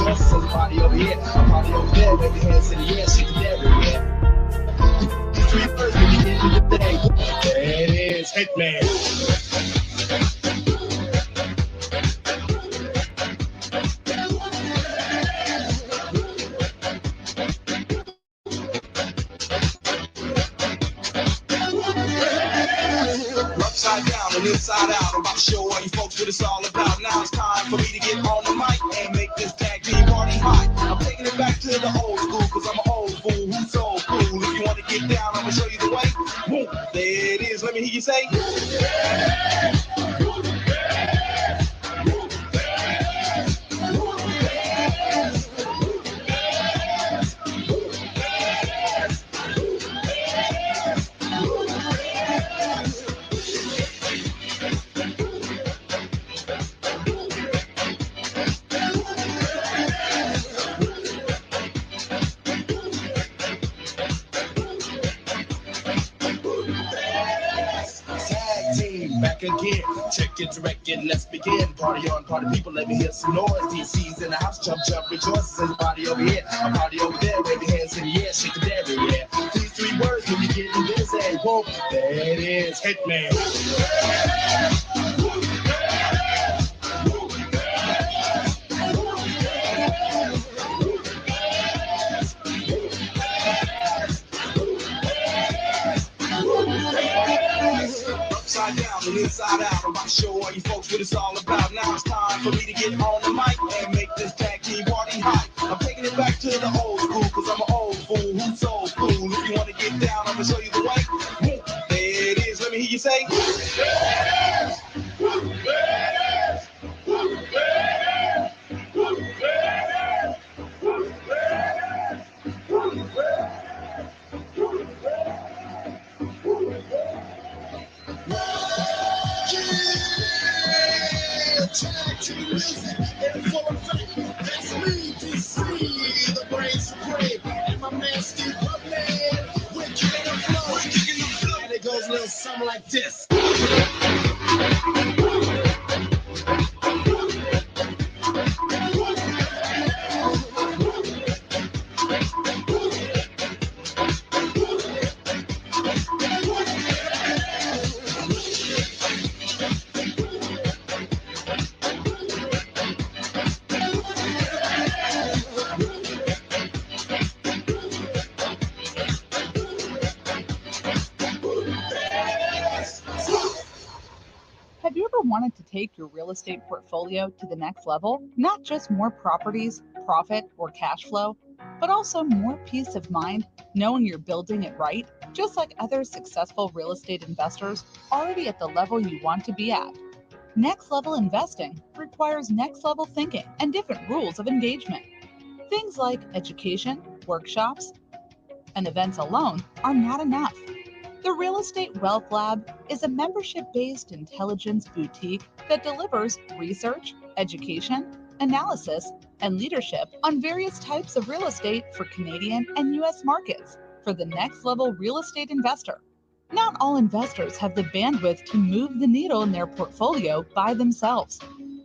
rejoices. There's a party over here, a party over there. Wave your hands in the air, shake it everywhere. Three words when you get to the day. There it is, Hitman. Upside down and inside out. I'm about to show all you folks what it's all about. Now it's time for me to get on the mic and make this tag team party hot. I'm taking it back to the old school, cause I'm an old fool who's so cool. If you want to get down, I'm gonna show you the way. Woo, there it is, let me hear you say. Back again, check it, direct it, let's begin. Party on, party people, let me hear some noise. DC's in the house, jump, jump, rejoice. There's a party over here, a party over there. Wave your hands in the air, shake it everywhere. These three words when you get in this, and whoa, there it is, Hitman. Upside down and inside out. I'm about to show all you folks what it's all about. Now it's time for me to get on the mic and make this tag team party hot. I'm taking it back to the old school, cause I'm an old fool who's so cool. If you want to get down, I'm gonna show you the way. There it is, let me hear you say. Tag team music in full effect. That's me, DC, the brain supreme, and my man Steve Buckman. We're kicking the flow, and it goes a little something like this. Have you ever wanted to take your real estate portfolio to the next level? Not just more properties, profit, or cash flow, but also more peace of mind knowing you're building it right, just like other successful real estate investors already at the level you want to be at. Next level investing requires next level thinking and different rules of engagement. Things like education, workshops, and events alone are not enough. The Real Estate Wealth Lab is a membership-based intelligence boutique that delivers research, education, analysis, and leadership on various types of real estate for Canadian and U.S. markets for the next level real estate investor. Not all investors have the bandwidth to move the needle in their portfolio by themselves.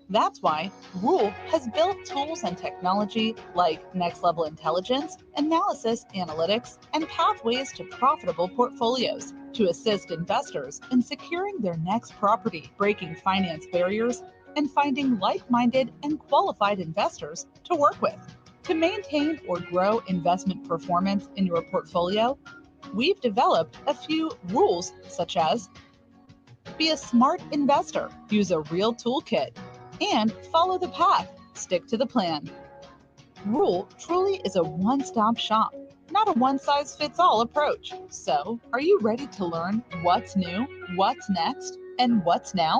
That's why Rule has built tools and technology like Next Level Intelligence, Analysis Analytics, and Pathways to Profitable Portfolios to assist investors in securing their next property, breaking finance barriers, and finding like-minded and qualified investors to work with. To maintain or grow investment performance in your portfolio, we've developed a few rules such as be a smart investor, use a real toolkit, and follow the path, stick to the plan. Rule truly is a one-stop shop, not a one-size-fits-all approach. So, are you ready to learn what's new, what's next, and what's now?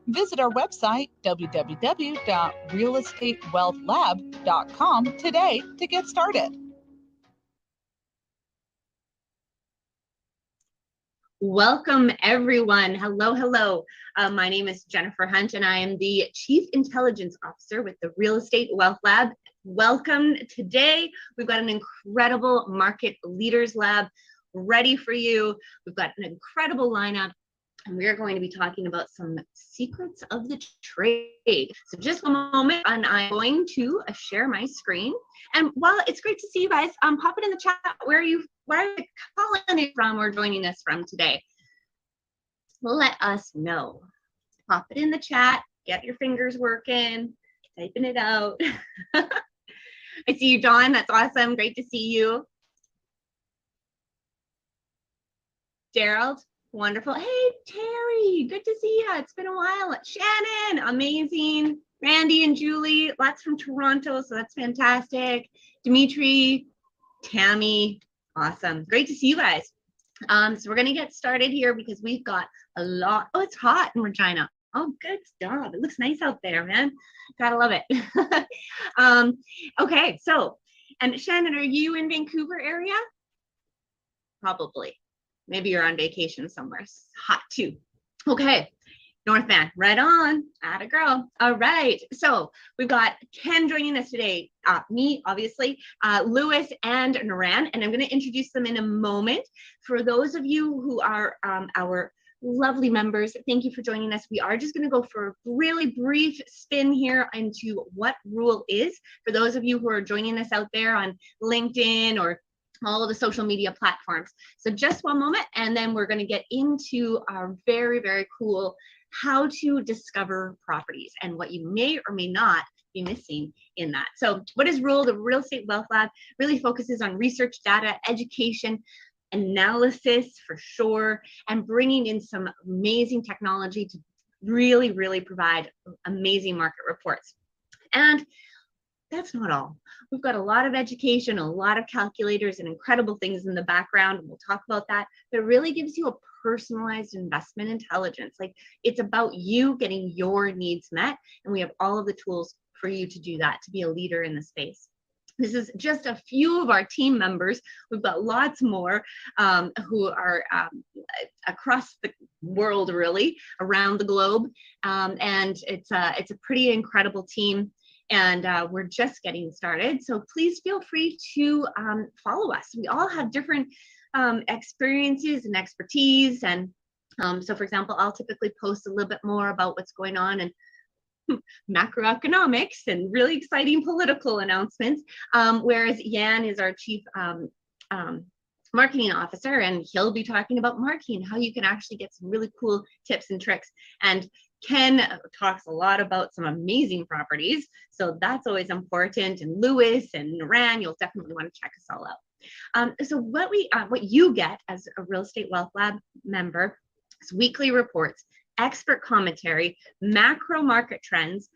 Visit our website, www.realestatewealthlab.com today to get started. Welcome, everyone. Hello, hello. My name is Jennifer Hunt, and I am the Chief Intelligence Officer with the Real Estate Wealth Lab. Welcome. Today, we've got an incredible Market Leaders Lab ready for you. We've got an incredible lineup and we are going to be talking about some secrets of the trade. So just a moment, and I'm going to share my screen. And while it's great to see you guys, pop it in the chat. Where are you calling it from or joining us from today? Let us know. Pop it in the chat. Get your fingers working, typing it out. I see you, Dawn. That's awesome. Great to see you. Gerald, wonderful. Hey, Terry, good to see you. It's been a while. Shannon, amazing. Randy and Julie, lots from Toronto, so that's fantastic. Dimitri, Tammy, awesome. Great to see you guys. So we're gonna get started here because we've got a lot. Oh, it's hot in Regina. Oh, good stuff. It looks nice out there, man. Gotta love it. Okay, so, and Shannon, are you in Vancouver area? Probably. Maybe you're on vacation somewhere. It's hot too. Okay, North Van, right on. Atta girl. All right, so we've got Ken joining us today. Me, obviously, Lewis and Naran, and I'm going to introduce them in a moment. For those of you who are our lovely members, thank you for joining us. We are just going to go for a really brief spin here into what Rule is. For those of you who are joining us out there on LinkedIn or all of the social media platforms. So just one moment, and then we're going to get into our very, very cool how to discover properties and what you may or may not be missing in that. So what is Rule? The Real Estate Wealth Lab really focuses on research, data, education, analysis for sure, and bringing in some amazing technology to really, really provide amazing market reports. And that's not all. We've got a lot of education, a lot of calculators and incredible things in the background, and we'll talk about that, but it really gives you a personalized investment intelligence. Like, it's about you getting your needs met, and we have all of the tools for you to do that, to be a leader in the space. This is just a few of our team members. We've got lots more who are across the world, really, around the globe, and it's a pretty incredible team. And we're just getting started. So please feel free to follow us. We all have different experiences and expertise. And so, for example, I'll typically post a little bit more about what's going on in macroeconomics and really exciting political announcements, whereas Jan is our chief marketing officer, and he'll be talking about marketing, how you can actually get some really cool tips and tricks. And Ken talks a lot about some amazing properties, so that's always important. And Lewis and Naran, you'll definitely want to check us all out. So what you get as a Real Estate Wealth Lab member is weekly reports, expert commentary, macro market trends,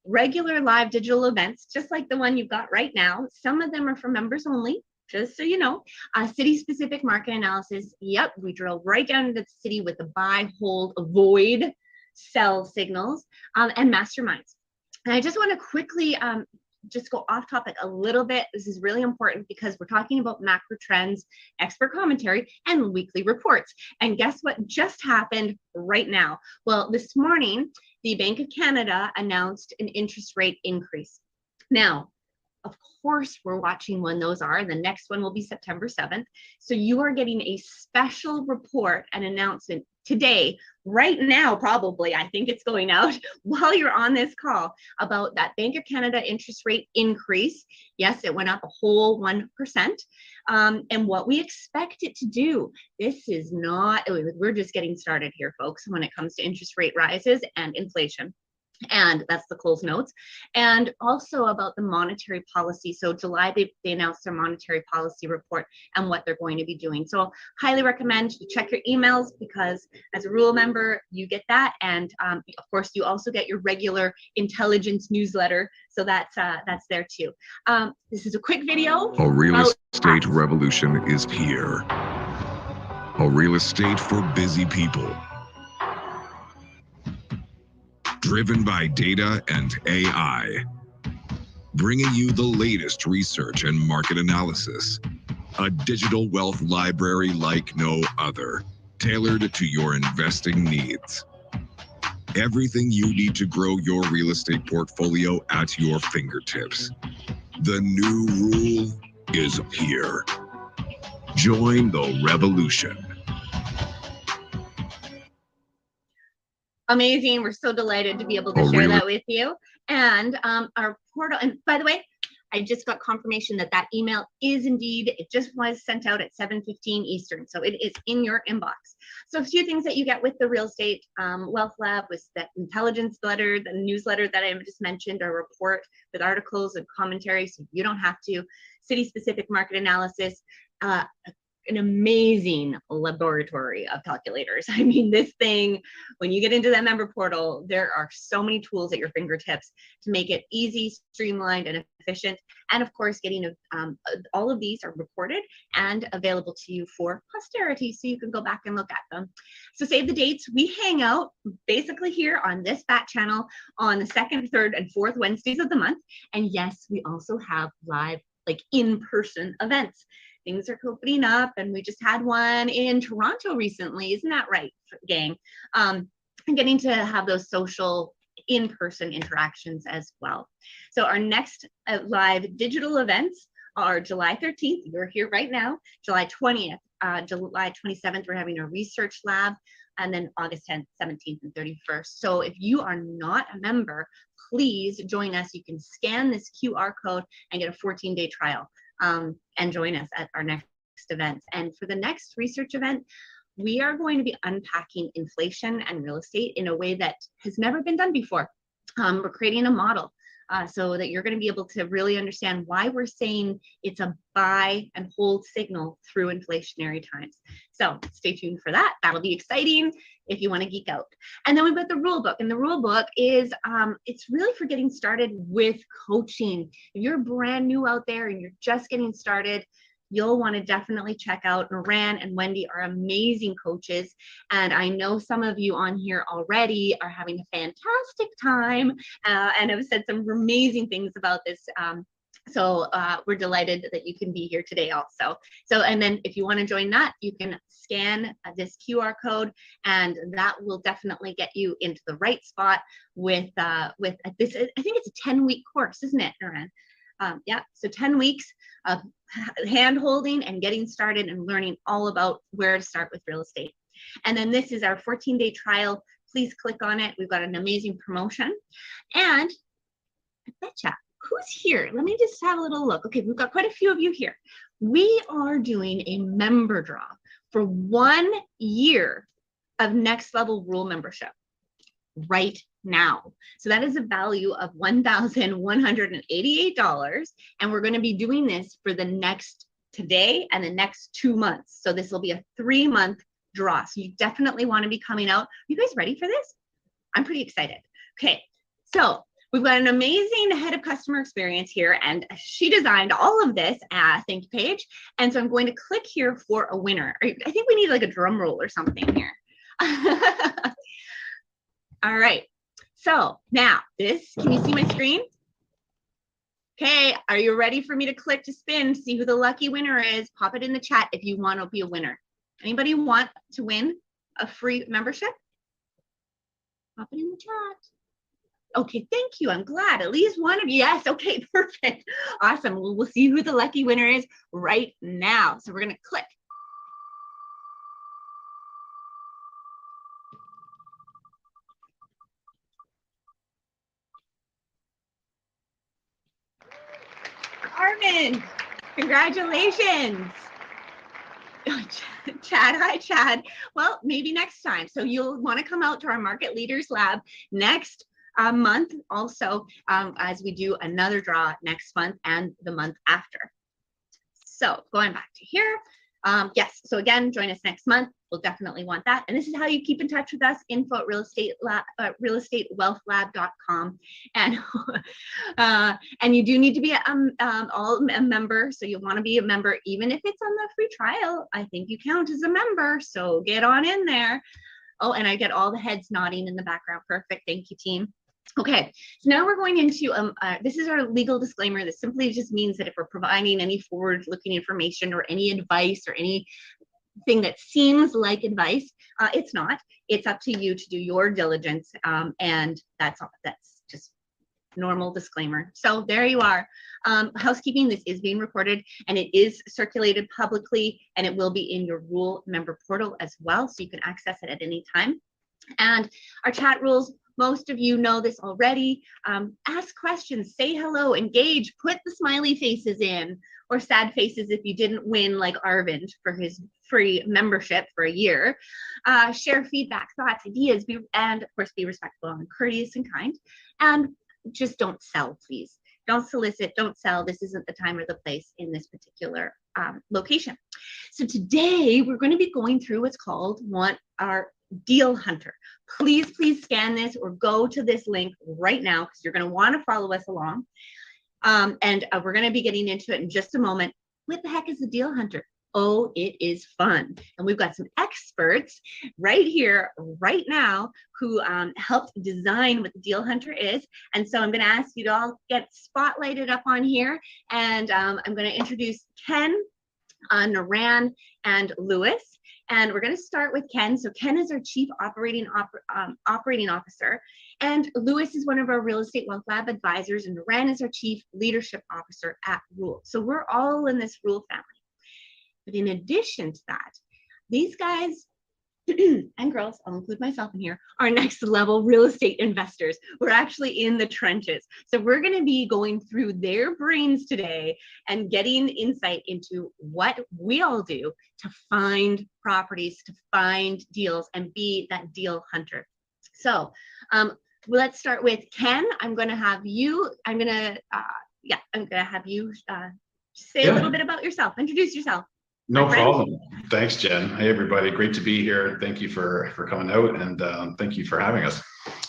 regular live digital events, just like the one you've got right now. Some of them are for members only, just so you know. City-specific market analysis. Yep, we drill right down into the city with the buy, hold, avoid, sell signals, and masterminds. And I just want to quickly just go off topic a little bit. This is really important because we're talking about macro trends, expert commentary, and weekly reports. And guess what just happened right now? Well, this morning, the Bank of Canada announced an interest rate increase. Now, of course, we're watching when those are. The next one will be September 7th. So you are getting a special report and announcement today, right now, probably, I think it's going out while you're on this call, about that Bank of Canada interest rate increase. Yes, it went up a whole 1%. And what we expect it to do. This is not, we're just getting started here, folks, when it comes to interest rate rises and inflation. And that's the Coles notes. And also about the monetary policy. So July, they announced their monetary policy report and what they're going to be doing. So highly recommend you check your emails, because as a Rule member, you get that. And of course, you also get your regular intelligence newsletter. So that's there too. This is a quick video. A real estate revolution is here. A real estate for busy people. Driven by data and AI, bringing you the latest research and market analysis. A digital wealth library like no other, tailored to your investing needs. Everything you need to grow your real estate portfolio at your fingertips. The new Rule is here. Join the revolution. Amazing. We're so delighted to be able to Oh, share really? that with you. And our portal, and by the way, I just got confirmation that that email is indeed, it just was sent out at 7:15 Eastern. So it is in your inbox. So a few things that you get with the Real Estate Wealth Lab was that intelligence letter, the newsletter that I just mentioned, our report with articles and commentary, so you don't have to, city-specific market analysis, an amazing laboratory of calculators. I mean, this thing, when you get into that member portal, there are so many tools at your fingertips to make it easy, streamlined, and efficient. And of course, getting all of these are recorded and available to you for posterity, so you can go back and look at them. So save the dates. We hang out basically here on this bat channel on the 2nd, 3rd, and 4th Wednesdays of the month. And yes, we also have live, like in-person events. Things are opening up, and we just had one in Toronto recently. Isn't that right, gang? And getting to have those social in-person interactions as well. So our next live digital events are July 13th. You're here right now. July 20th, July 27th, we're having a research lab, and then August 10th, 17th, and 31st. So if you are not a member, please join us. You can scan this QR code and get a 14-day trial. And join us at our next event. And for the next research event, we are going to be unpacking inflation and real estate in a way that has never been done before. We're creating a model so that you're going to be able to really understand why we're saying it's a buy and hold signal through inflationary times. So stay tuned for that. That'll be exciting if you want to geek out. And then we've got the rule book, and the rule book is it's really for getting started with coaching. If you're brand new out there and you're just getting started, you'll want to definitely check out Moran and Wendy are amazing coaches. And I know some of you on here already are having a fantastic time and have said some amazing things about this. So we're delighted that you can be here today also. So, and then if you want to join that, you can scan this QR code, and that will definitely get you into the right spot with this. I think it's a 10-week course, isn't it, Moran? Yeah, so 10 weeks of hand holding and getting started and learning all about where to start with real estate. And then this is our 14-day trial. Please click on it. We've got an amazing promotion. And I betcha, who's here? Let me just have a little look. Okay, we've got quite a few of you here. We are doing a member draw for 1 year of Next Level Rule membership right now. So that is a value of $1,188. And we're going to be doing this for the next today and the next 2 months. So this will be a 3-month draw. So you definitely want to be coming out. Are you guys ready for this? I'm pretty excited. Okay, so we've got an amazing head of customer experience here, and she designed all of this. Thank you, Paige. And so I'm going to click here for a winner. I think we need like a drum roll or something here. All right. So now this, can you see my screen? Okay, are you ready for me to click to spin to see who the lucky winner is? Pop it in the chat if you want to be a winner. Anybody want to win a free membership? Pop it in the chat. Okay, thank you. I'm glad at least one of you. Yes, okay, perfect. Awesome. Well, we'll see who the lucky winner is right now. So we're going to click. Carmen, congratulations. Chad, hi Chad. Well, maybe next time. So you'll want to come out to our Market Leaders Lab next month also, as we do another draw next month and the month after. So going back to here, yes, so again, join us next month. We'll definitely want that. And this is how you keep in touch with us, info at realestatewealthlab.com. And and you do need to be a member. So you want to be a member, even if it's on the free trial. I think you count as a member. So get on in there. Oh, and I get all the heads nodding in the background. Perfect. Thank you, team. Okay, so now we're going into, this is our legal disclaimer. This simply just means that if we're providing any forward-looking information or any advice or anything that seems like advice, it's not. It's up to you to do your diligence, and that's all. That's just normal disclaimer. So there you are. Housekeeping, this is being recorded and it is circulated publicly, and it will be in your Rule member portal as well, so you can access it at any time. And our chat rules, most of you know this already. Ask questions, say hello, engage, put the smiley faces in, or sad faces if you didn't win like Arvind for his free membership for a year. Share feedback, thoughts, ideas, and of course be respectful and courteous and kind. And just don't sell, please. Don't solicit, don't sell. This isn't the time or the place in this particular location. So today we're going to be going through what's called our Deal Hunter. Please scan this or go to this link right now because you're going to want to follow us along. And we're going to be getting into it in just a moment. What the heck is the Deal Hunter? Oh, it is fun. And we've got some experts right here, right now, who helped design what the Deal Hunter is. And so I'm going to ask you to all get spotlighted up on here. And I'm going to introduce Ken, Naran, and Lewis. And we're going to start with Ken. So Ken is our Chief Operating Officer. And Lewis is one of our Real Estate Wealth Lab advisors. And Naran is our Chief Leadership Officer at Rule. So we're all in this Rule family. But in addition to that, these guys and girls, I'll include myself in here, are next level real estate investors. We're actually in the trenches. So we're going to be going through their brains today and getting insight into what we all do to find properties, to find deals, and be that deal hunter. So let's start with Ken. I'm going to have you, have you say a little bit about yourself. Introduce yourself. No problem. Thanks, Jen. Hey, everybody. Great to be here. Thank you for coming out, and thank you for having us.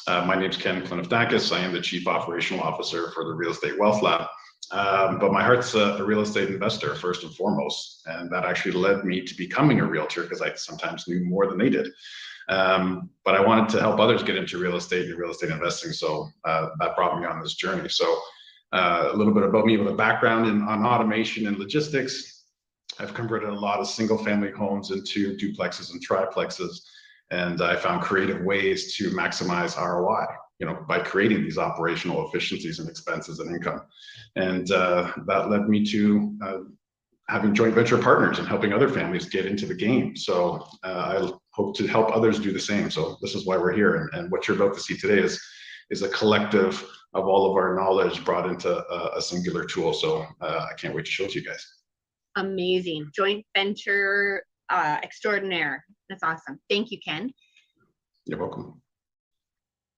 My name is Ken Klineftakis. I am the Chief Operational Officer for the Real Estate Wealth Lab. But my heart's a real estate investor first and foremost, and that actually led me to becoming a realtor because I sometimes knew more than they did. But I wanted to help others get into real estate and real estate investing, so that brought me on this journey. So a little bit about me with a background on automation and logistics. I've converted a lot of single family homes into duplexes and triplexes, and I found creative ways to maximize ROI, by creating these operational efficiencies and expenses and income. And that led me to having joint venture partners and helping other families get into the game. So I hope to help others do the same. So this is why we're here. And what you're about to see today is a collective of all of our knowledge brought into a singular tool. So I can't wait to show it to you guys. Amazing. Joint venture extraordinaire. That's awesome. Thank you, Ken. You're welcome.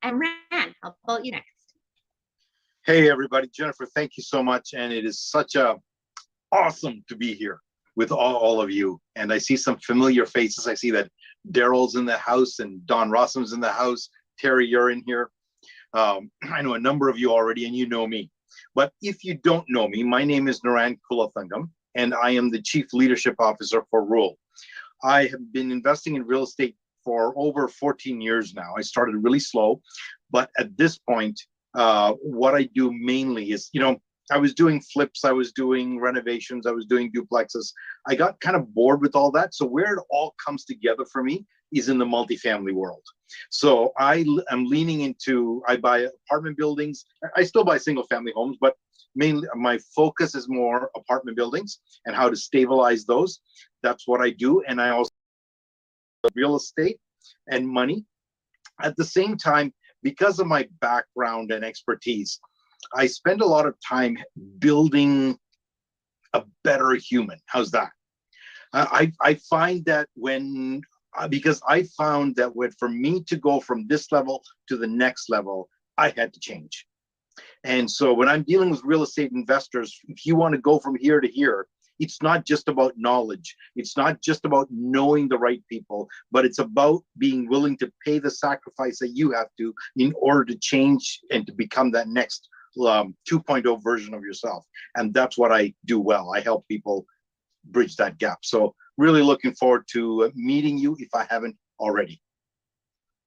And Ran, how about you next? Hey, everybody. Jennifer, thank you so much. And it is such awesome to be here with all of you. And I see some familiar faces. I see that Daryl's in the house and Don Rossum's in the house. Terry, you're in here. I know a number of you already, and you know me. But if you don't know me, my name is Naran Kulathungam, and I am the Chief Leadership Officer for Rule. I have been investing in real estate for over 14 years now. I started really slow, but at this point, what I do mainly is, I was doing flips, I was doing renovations, I was doing duplexes. I got kind of bored with all that. So where it all comes together for me is in the multifamily world. So I am leaning into, I buy apartment buildings. I still buy single family homes, but mainly my focus is more apartment buildings and how to stabilize those. That's what I do. And I also real estate and money. At the same time, because of my background and expertise, I spend a lot of time building a better human. How's that? I find that because I found that for me to go from this level to the next level, I had to change. And so when I'm dealing with real estate investors, if you want to go from here to here, it's not just about knowledge. It's not just about knowing the right people, but it's about being willing to pay the sacrifice that you have to in order to change and to become that next 2.0 version of yourself. And that's what I do well. I help people bridge that gap. So really looking forward to meeting you if I haven't already.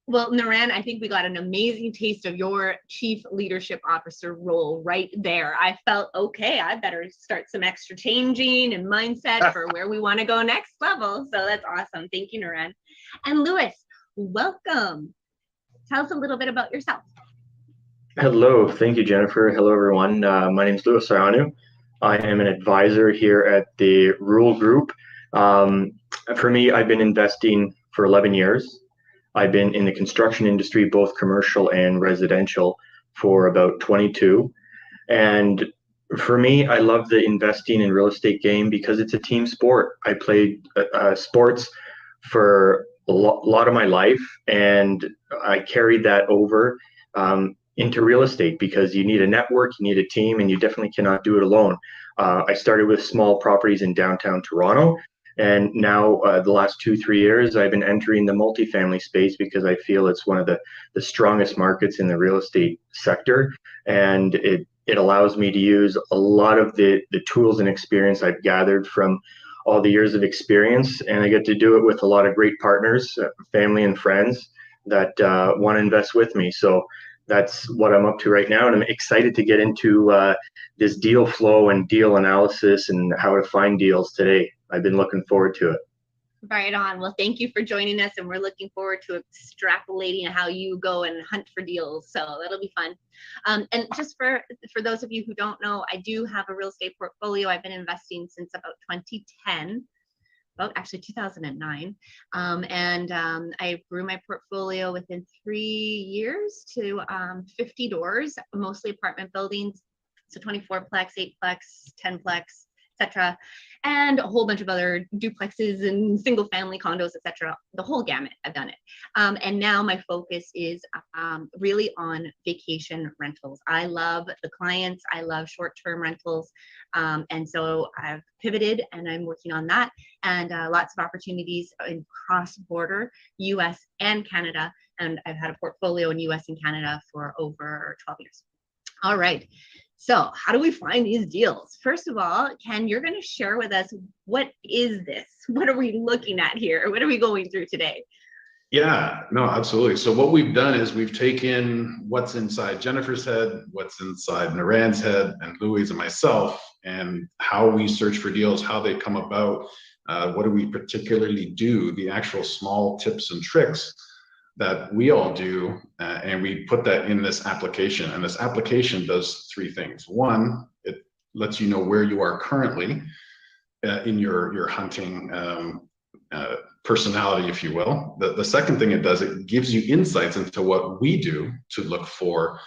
Well, Naran, I think we got an amazing taste of your Chief Leadership Officer role right there. I felt, okay, I better start some extra changing and mindset for where we want to go next level. So that's awesome. Thank you, Naran. And Lewis, welcome. Tell us a little bit about yourself. Hello. Thank you, Jennifer. Hello, everyone. My name is Lewis Ayanu. I am an advisor here at the Rule Group. For me, I've been investing for 11 years. I've been in the construction industry, both commercial and residential, for about 22. And for me, I love the investing in real estate game because it's a team sport. I played sports for a lot of my life, and I carried that over into real estate because you need a network, you need a team, and you definitely cannot do it alone. I started with small properties in downtown Toronto, and now the last 2-3 years, I've been entering the multifamily space because I feel it's one of the strongest markets in the real estate sector, and it allows me to use a lot of the tools and experience I've gathered from all the years of experience, and I get to do it with a lot of great partners, family and friends that want to invest with me. So that's what I'm up to right now, and I'm excited to get into this deal flow and deal analysis and how to find deals today. I've been looking forward to it. Right on. Well, thank you for joining us, and we're looking forward to extrapolating how you go and hunt for deals. So that'll be fun. And just for those of you who don't know, I do have a real estate portfolio. I've been investing since about 2010. Well, actually 2009. I grew my portfolio within 3 years to 50 doors, mostly apartment buildings. So 24-plex, 8-plex, 10-plex, etc., and a whole bunch of other duplexes and single family condos, etc. The whole gamut, I've done it. And now my focus is really on vacation rentals. I love the clients. I love short-term rentals. And so I've pivoted and I'm working on that, and lots of opportunities in cross-border US and Canada. And I've had a portfolio in US and Canada for over 12 years. All right. So how do we find these deals? First of all, Ken, you're going to share with us, what is this? What are we looking at here? What are we going through today? Yeah, no, absolutely. So what we've done is we've taken what's inside Jennifer's head, what's inside Naran's head, and Louis and myself, and how we search for deals, how they come about, what do we particularly do, the actual small tips and tricks that we all do, and we put that in this application. And this application does 3 things. One, it lets you know where you are currently in your hunting personality, if you will. The second thing it does, it gives you insights into what we do to look for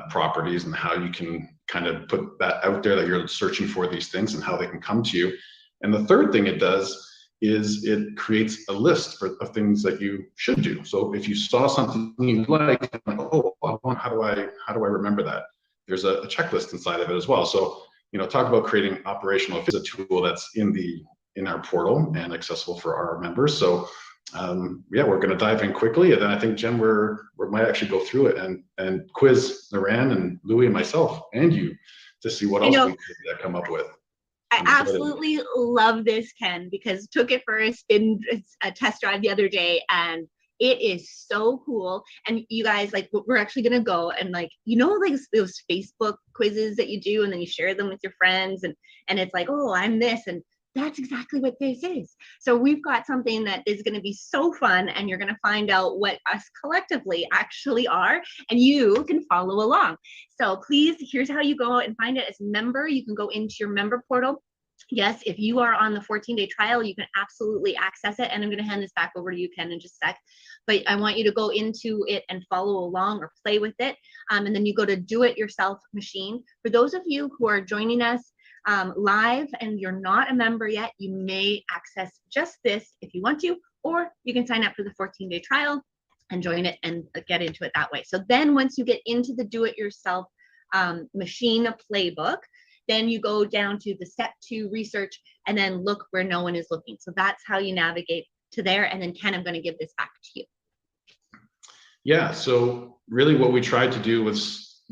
properties, and how you can kind of put that out there, that you're searching for these things and how they can come to you. And the third thing it does is it creates a list of things that you should do. So if you saw something you like, oh, how do I remember that? There's a checklist inside of it as well. So, you know, talk about creating operational. It's a tool that's in our portal and accessible for our members. So yeah, we're going to dive in quickly, and then I think Jen, we might actually go through it and quiz Naran and Louis and myself and you to see what else we could come up with. I absolutely love this, Ken, because took it for a spin, a test drive the other day, and it is so cool. And you guys, like, we're actually gonna go and, like, you know, like those Facebook quizzes that you do, and then you share them with your friends, and it's like, oh, I'm this, and that's exactly what this is. So we've got something that is going to be so fun, and you're going to find out what us collectively actually are, and you can follow along. So please, here's how you go and find it. As a member, you can go into your member portal. Yes, if you are on the 14-day trial, you can absolutely access it. And I'm going to hand this back over to you, Ken, in just a sec. But I want you to go into it and follow along or play with it. And then you go to Do It Yourself Machine. For those of you who are joining us live and you're not a member yet, you may access just this if you want to, or you can sign up for the 14-day trial and join it and get into it that way. So then once you get into the Do It Yourself machine playbook, then you go down to the step 2 research, and then look where no one is looking. So that's how you navigate to there. And then Ken, I'm going to give this back to you. Yeah, so really what we tried to do was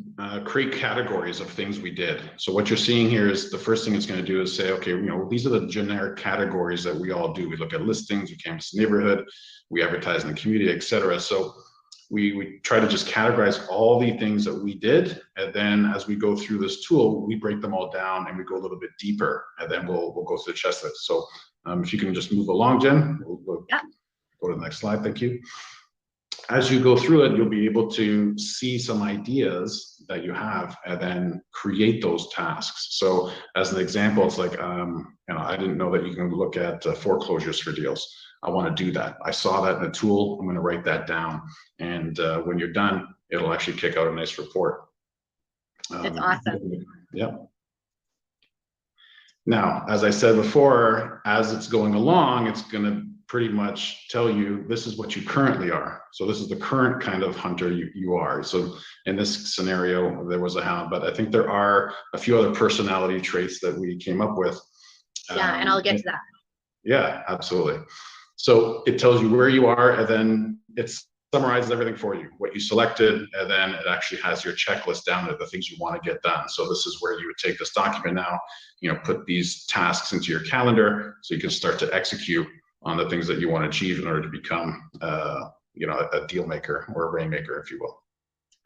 create categories of things we did. So what you're seeing here is the first thing it's going to do is say, okay, you know, these are the generic categories that we all do. We look at listings, we canvass the neighborhood, we advertise in the community, etc. So we try to just categorize all the things that we did, and then as we go through this tool, we break them all down and we go a little bit deeper, and then we'll go through the checklist. So if you can just move along, Jen, we'll go to the next slide. Thank you. As you go through it, you'll be able to see some ideas that you have and then create those tasks. So as an example, it's like, you know, I didn't know that you can look at foreclosures for deals. I want to do that. I saw that in a tool. I'm going to write that down. And when you're done, it'll actually kick out a nice report. That's awesome. Yeah. Now, as I said before, as it's going along, it's going to pretty much tell you this is what you currently are. So this is the current kind of hunter you are. So in this scenario, there was a hound, but I think there are a few other personality traits that we came up with. Yeah, and I'll get to that. Yeah, absolutely. So it tells you where you are, and then it summarizes everything for you, what you selected, and then it actually has your checklist down to the things you want to get done. So this is where you would take this document now, put these tasks into your calendar so you can start to execute on the things that you want to achieve in order to become, a deal maker or a rainmaker, if you will.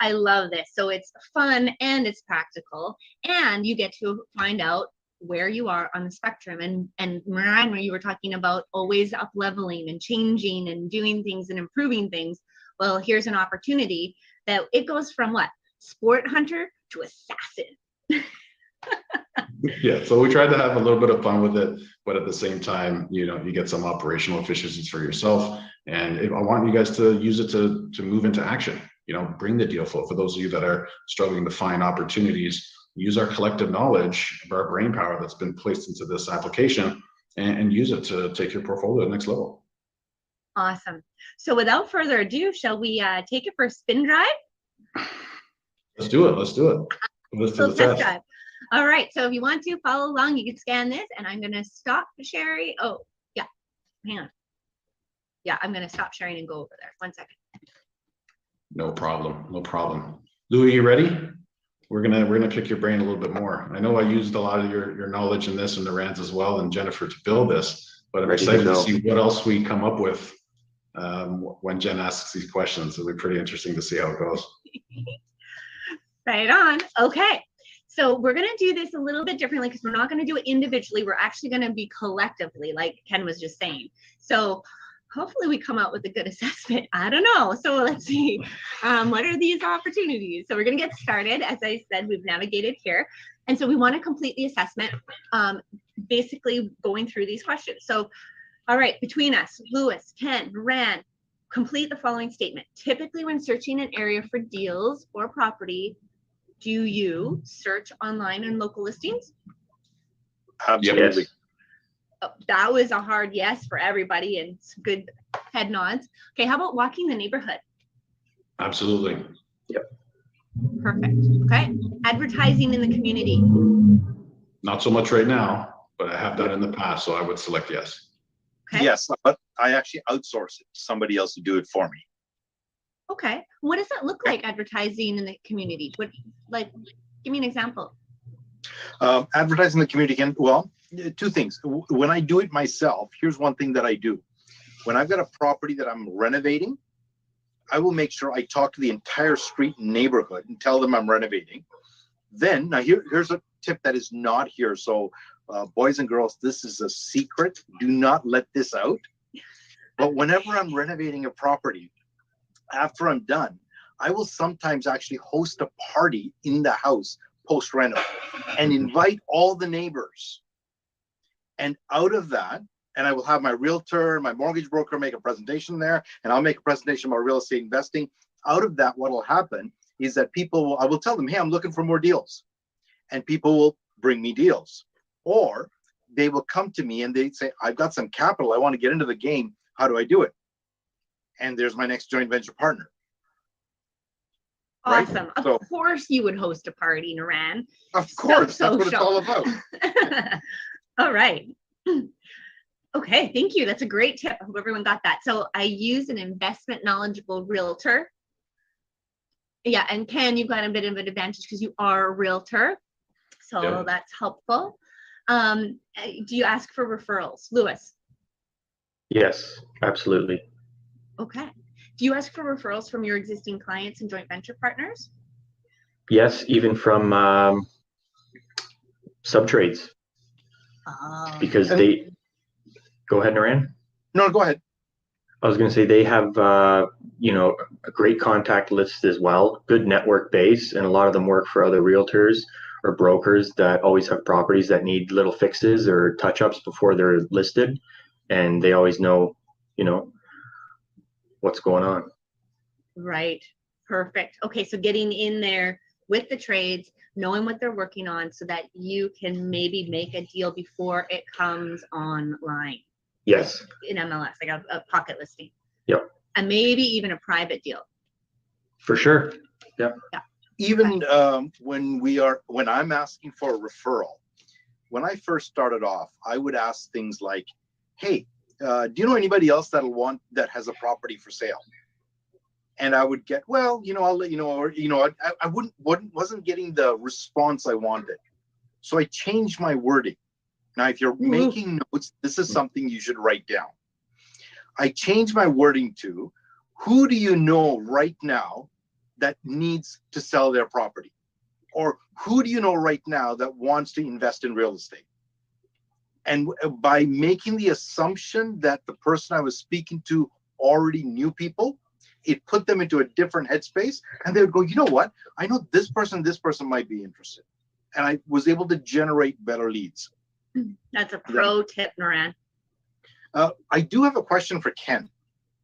I love this. So it's fun and it's practical, and you get to find out where you are on the spectrum. And Moran, where you were talking about always up leveling and changing and doing things and improving things. Well, here's an opportunity that it goes from what? Sport hunter to assassin. Yeah, so we tried to have a little bit of fun with it, but at the same time, you get some operational efficiencies for yourself. And I want you guys to use it to move into action. Bring the deal flow. For those of you that are struggling to find opportunities, use our collective knowledge of our brain power that's been placed into this application and use it to take your portfolio to the next level. Awesome. So without further ado, shall we take it for a spin drive? Let's do it. Let's do it. Let's do the test. Drive. All right. So if you want to follow along, you can scan this, and I'm going to stop Sherry. Oh, yeah. Hang on. Yeah, I'm going to stop sharing and go over there. 1 second. No problem. No problem. Louis, you ready? We're gonna pick your brain a little bit more. I know I used a lot of your knowledge in this and the Rands as well, and Jennifer to build this, but I'm excited to see what else we come up with when Jen asks these questions. It'll be pretty interesting to see how it goes. Right on. Okay. So we're going to do this a little bit differently because we're not going to do it individually. We're actually going to be collectively, like Ken was just saying. So hopefully we come out with a good assessment. I don't know. So let's see. What are these opportunities? So we're going to get started. As I said, we've navigated here. And so we want to complete the assessment, basically going through these questions. So, all right, between us, Louis, Ken, Moran, complete the following statement. Typically when searching an area for deals or property, do you search online and local listings? Absolutely. Yes. Oh, that was a hard yes for everybody and good head nods. Okay, how about walking the neighborhood? Absolutely. Yep. Perfect. Okay. Advertising in the community. Not so much right now, but I have done in the past, so I would select yes. Okay. Yes, but I actually outsource it to somebody else to do it for me. Okay. What does that look like, advertising in the community? What, like, give me an example. Advertising in the community can, well, two things. When I do it myself, here's one thing that I do. When I've got a property that I'm renovating, I will make sure I talk to the entire street and neighborhood and tell them I'm renovating. Then, now here's a tip that is not here. So boys and girls, this is a secret. Do not let this out. But whenever I'm renovating a property, after I'm done, I will sometimes actually host a party in the house post-reno and invite all the neighbors. And out of that, and I will have my realtor, my mortgage broker make a presentation there, and I'll make a presentation about real estate investing. Out of that, what will happen is that I will tell them, hey, I'm looking for more deals. And people will bring me deals. Or they will come to me and they say, I've got some capital. I want to get into the game. How do I do it? And there's my next joint venture partner. Awesome. Right? Of course you would host a party, Naran. Of course, So that's what it's all about. All right. Okay, thank you. That's a great tip. I hope everyone got that. So I use an investment knowledgeable realtor. Yeah, and Ken, you've got a bit of an advantage because you are a realtor. So Yeah. that's helpful. Do you ask for referrals? Louis? Yes, absolutely. Okay. Do you ask for referrals from your existing clients and joint venture partners? Yes, even from sub-trades, because they, go ahead, Naran. No, go ahead. I was going to say they have, a great contact list as well, good network base, and a lot of them work for other realtors or brokers that always have properties that need little fixes or touch-ups before they're listed. And they always know, what's going on. Right. Perfect. Okay. So getting in there with the trades, knowing what they're working on so that you can maybe make a deal before it comes online Yes. in MLS, like a pocket listing. Yep. And maybe even a private deal. For sure. Yeah. Even when I'm asking for a referral, when I first started off, I would ask things like, hey, do you know anybody else that has a property for sale? And I would get, well, I'll let you know, or, I wasn't getting the response I wanted. So I changed my wording. Now, if you're making notes, this is something you should write down. I changed my wording to, who do you know right now that needs to sell their property? Or who do you know right now that wants to invest in real estate? And by making the assumption that the person I was speaking to already knew people, it put them into a different headspace, and they would go, you know what? I know this person might be interested. And I was able to generate better leads. That's a pro tip, Naran. I do have a question for Ken.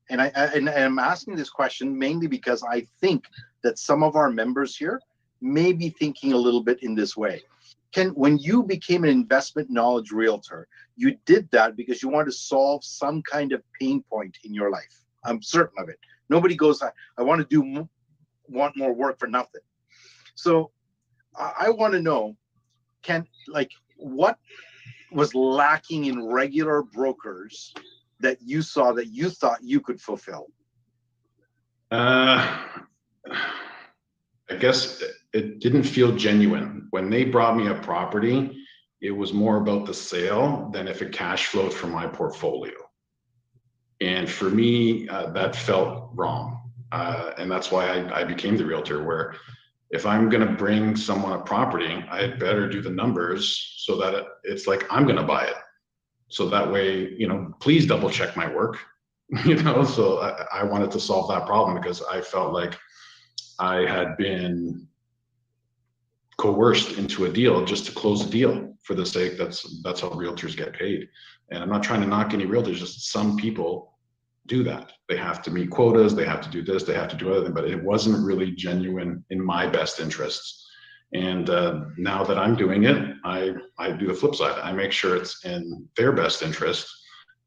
And I'm asking this question mainly because I think that some of our members here may be thinking a little bit in this way. Ken, when you became an investment knowledge realtor, you did that because you wanted to solve some kind of pain point in your life. I'm certain of it. Nobody goes, I want more work for nothing. So I want to know, Ken, like, what was lacking in regular brokers that you saw that you thought you could fulfill? I guess it didn't feel genuine. When they brought me a property, it was more about the sale than if it cash flowed from my portfolio. And for me, that felt wrong. And that's why I became the realtor, where if I'm going to bring someone a property, I had better do the numbers so that it's like I'm going to buy it. So that way, please double check my work, so I wanted to solve that problem because I felt like I had been coerced into a deal just to close a deal for the sake. That's how realtors get paid. And I'm not trying to knock any realtors, just some people do that. They have to meet quotas, they have to do this, they have to do other things, but it wasn't really genuine in my best interests. And now that I'm doing it, I do the flip side. I make sure it's in their best interest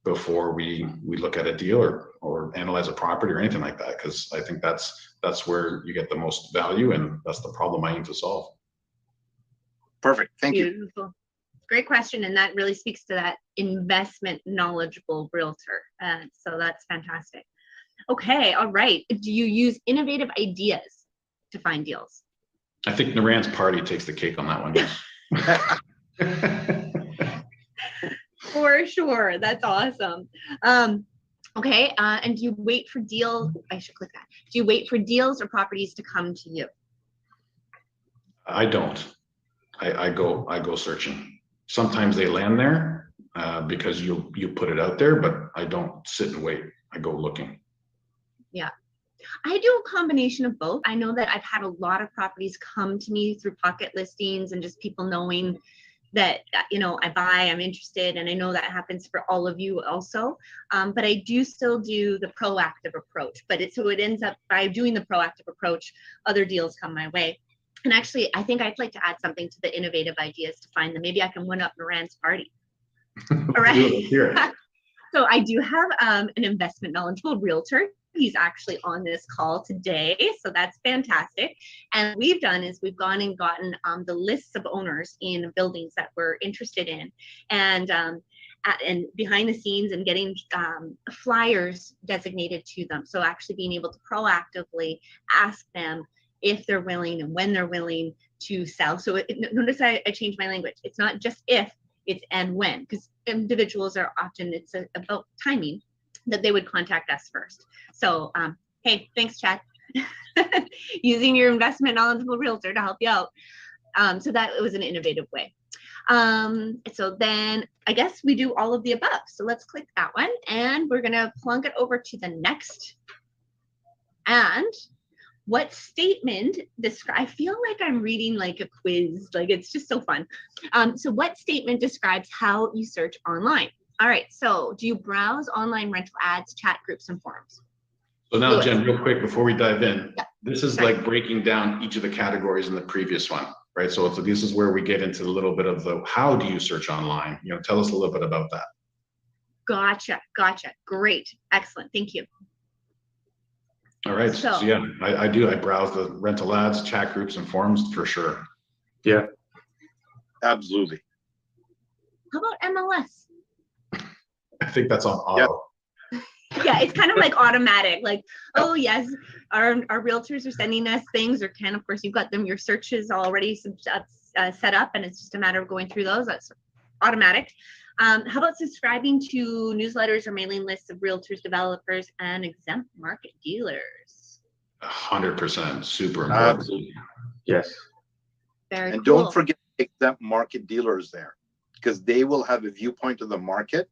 before we look at a deal or analyze a property or anything like that, because I think that's where you get the most value, and that's the problem I aim to solve. Perfect. Thank you. Beautiful. Great question. And that really speaks to that investment knowledgeable realtor. So that's fantastic. Okay. All right. Do you use innovative ideas to find deals? I think Naran's party takes the cake on that one. For sure. That's awesome. Okay. And do you wait for deals? I should click that. Do you wait for deals or properties to come to you? I don't. I go searching. Sometimes they land there because you put it out there, but I don't sit and wait. I go looking. Yeah. I do a combination of both. I know that I've had a lot of properties come to me through pocket listings and just people knowing that, I'm interested, and I know that happens for all of you also. But I do still do the proactive approach, so it ends up by doing the proactive approach, other deals come my way. And actually, I think I'd like to add something to the innovative ideas to find them. Maybe I can win up Naran's party. All right. So I do have an investment knowledgeable realtor. He's actually on this call today, so that's fantastic. And what we've done is we've gone and gotten the lists of owners in buildings that we're interested in, and behind the scenes, and getting flyers designated to them. So actually being able to proactively ask them if they're willing and when they're willing to sell. So notice I changed my language. It's not just if, it's and when, because individuals are often, it's about timing that they would contact us first. So, hey, thanks, Chad. Using your investment knowledgeable realtor to help you out. So that was an innovative way. So then I guess we do all of the above. So let's click that one, and we're gonna plunk it over to the next. And what statement describe? I feel like I'm reading like a quiz, like it's just so fun. So what statement describes how you search online? All right, so do you browse online rental ads, chat groups, and forums? So now, Louis. Jen, real quick, before we dive in, Yeah. this is Sorry. like breaking down each of the categories in the previous one, right? So this is where we get into a little bit of the, how do you search online? You know, tell us a little bit about that. Gotcha. Great. Excellent. Thank you. All right, so So- yeah, I browse the rental ads, chat groups, and forums for sure. Yeah. Absolutely. How about MLS? I think that's on auto. Yeah, it's kind of like automatic. Like, oh yes, our realtors are sending us things, or of course you've got your searches already set up, and it's just a matter of going through those. That's automatic. How about subscribing to newsletters or mailing lists of realtors, developers, and exempt market dealers? 100%, super important. Absolutely. Yes. Very And cool. don't forget exempt market dealers there, because they will have a viewpoint of the market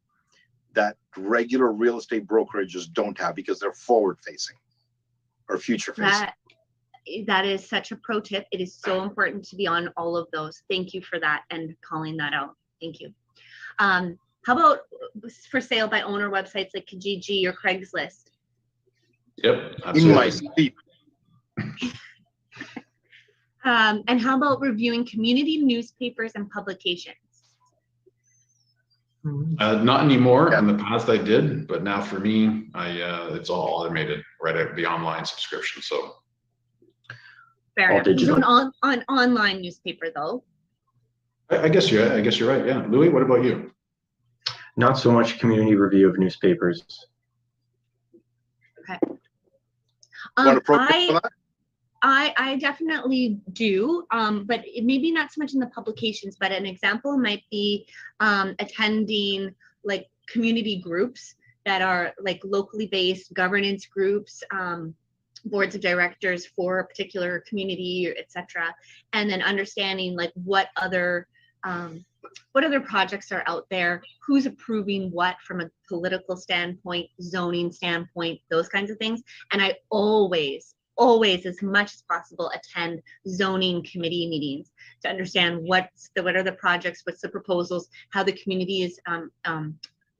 that regular real estate brokerages don't have, because they're forward facing or future facing. That is such a pro tip. It is so important to be on all of those. Thank you for that and calling that out. Thank you. How about for sale by owner websites like Kijiji or Craigslist? Yep, In my absolutely. sleep. And how about reviewing community newspapers and publications? Not anymore. In the past I did, but now for me, it's all automated right at the online subscription. So Fair All enough. So digital. an online newspaper though. I guess you're right. Yeah. Louis, what about you? Not so much community review of newspapers. Want to program for that? I definitely do, but maybe not so much in the publications, but an example might be attending like community groups that are like locally based governance groups, boards of directors for a particular community, etc. And then understanding like what other projects are out there, who's approving what from a political standpoint, zoning standpoint, those kinds of things. And I always, as much as possible, attend zoning committee meetings to understand what are the projects, what's the proposals, how the community is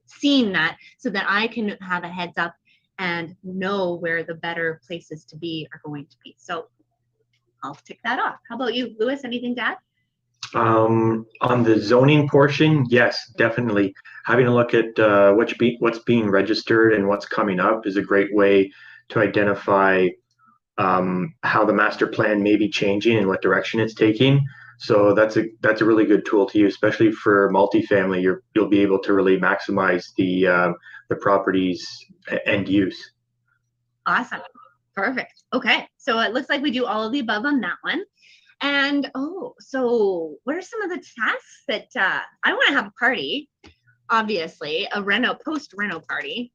seeing that, so that I can have a heads up and know where the better places to be are going to be. So I'll tick that off. How about you, Louis? Anything to add? On the zoning portion, yes, definitely. Having a look at what's being registered and what's coming up is a great way to identify how the master plan may be changing and what direction it's taking. So that's a really good tool to use, especially for multifamily. You'll be able to really maximize the property's end use. Awesome. Perfect. Okay. So it looks like we do all of the above on that one. And so what are some of the tasks that I want to have a party, obviously, a post-reno party.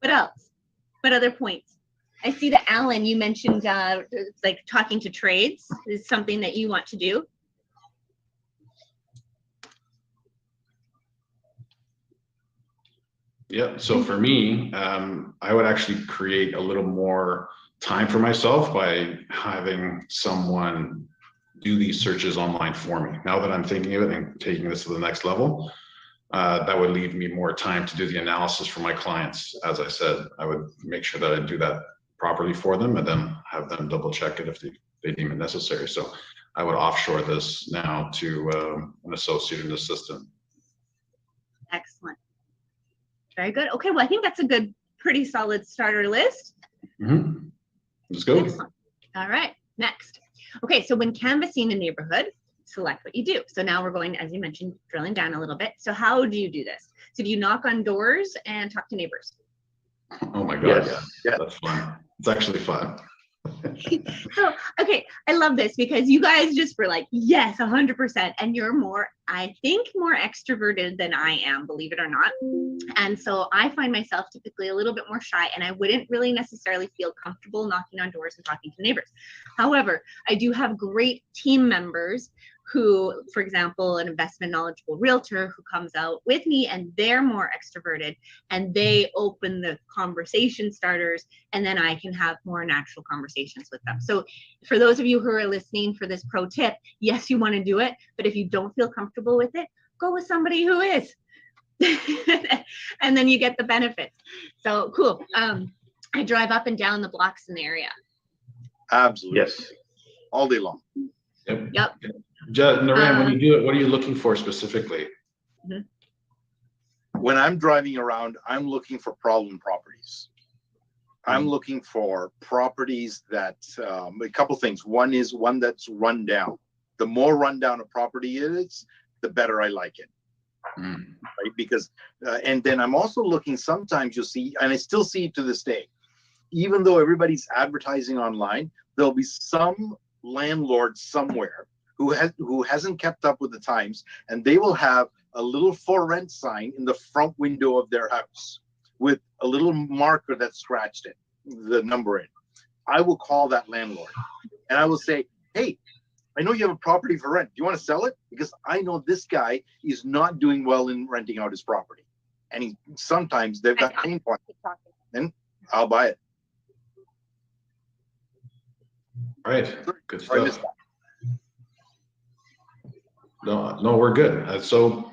What else? What other points? I see that Alan, you mentioned like talking to trades is something that you want to do. Yeah. So for me, I would actually create a little more time for myself by having someone do these searches online for me. Now that I'm thinking of it and taking this to the next level, that would leave me more time to do the analysis for my clients. As I said, I would make sure that I do that properly for them and then have them double check it if they deem it necessary. So I would offshore this now to an associate and assistant. Excellent. Very good. Okay, well, I think that's a good, pretty solid starter list. Mm-hmm. Let's go. Excellent. All right, next. Okay, so when canvassing a neighborhood, select what you do. So now we're going, as you mentioned, drilling down a little bit. So how do you do this? So do you knock on doors and talk to neighbors? Oh my God, Yes. yeah, that's fun. It's actually fun. So, okay, I love this because you guys just were like, yes, 100%. And you're more, I think, more extroverted than I am, believe it or not. And so I find myself typically a little bit more shy, and I wouldn't really necessarily feel comfortable knocking on doors and talking to neighbors. However, I do have great team members who, for example, an investment knowledgeable realtor who comes out with me and they're more extroverted and they open the conversation starters, and then I can have more natural conversations with them. So for those of you who are listening for this pro tip, yes, you want to do it, but if you don't feel comfortable with it, go with somebody who is. And then you get the benefits. So cool. I drive up and down the blocks in the area. Absolutely. Yes. All day long. Yep. Naren, when you do it, what are you looking for specifically? When I'm driving around, I'm looking for problem properties. I'm looking for properties that, a couple things. One is one that's run down. The more run down a property is, the better I like it. Right? Because, and then I'm also looking, sometimes you'll see, and I still see it to this day, even though everybody's advertising online, there'll be some landlord somewhere who hasn't kept up with the times, and they will have a little for rent sign in the front window of their house with a little marker that scratched it, the number in. I will call that landlord and I will say, hey, I know you have a property for rent. Do you want to sell it? Because I know this guy is not doing well in renting out his property. And sometimes they've got pain points. Then I'll buy it. All right. Good stuff. No, we're good. So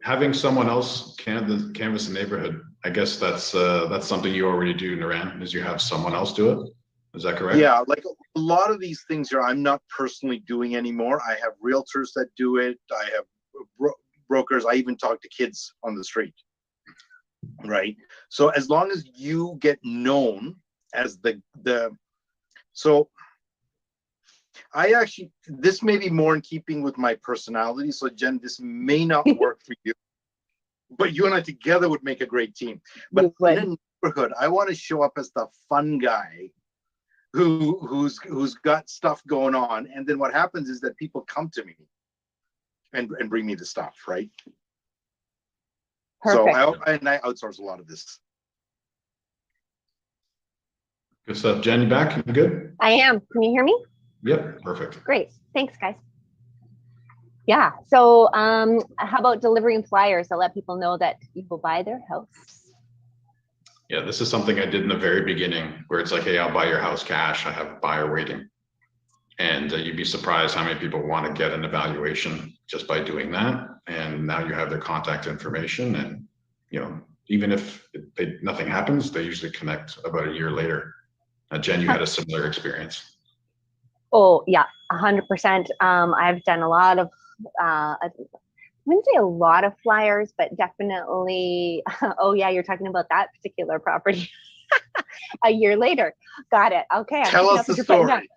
having someone else canvass the neighborhood, I guess that's something you already do, Naren, is you have someone else do it. Is that correct? Yeah, like a lot of these things here, I'm not personally doing anymore. I have realtors that do it. I have brokers. I even talk to kids on the street. Right. So as long as you get known as so I actually, this may be more in keeping with my personality. So Jen, this may not work for you, but you and I together would make a great team. But in a neighborhood, I want to show up as the fun guy who's got stuff going on. And then what happens is that people come to me and bring me the stuff, right? Perfect. So I outsource a lot of this. Good stuff. Jen, you back? You good? I am. Can you hear me? Yep. Perfect. Great. Thanks, guys. Yeah. So how about delivering flyers to let people know that you will buy their house? Yeah, this is something I did in the very beginning where it's like, hey, I'll buy your house cash. I have a buyer waiting. And you'd be surprised how many people want to get an evaluation just by doing that. And now you have their contact information. And, even if nothing happens, they usually connect about a year later. Jen, you had a similar experience. Oh, yeah, 100%. I've done a lot of, I wouldn't say a lot of flyers, but definitely, oh yeah, you're talking about that particular property. A year later. Got it. Okay. Tell us the story.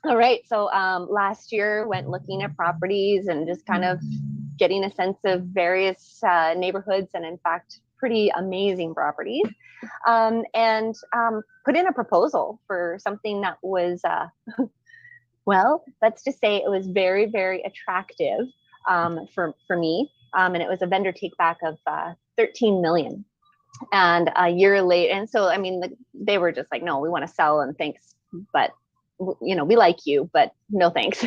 All right. So last year went looking at properties and just kind of getting a sense of various neighborhoods and in fact, pretty amazing properties. And put in a proposal for something that was, well, let's just say it was very, very attractive for me. And it was a vendor take back of 13 million. And a year late. And so, I mean, they were just like, no, we want to sell and thanks, but we like you, but no thanks.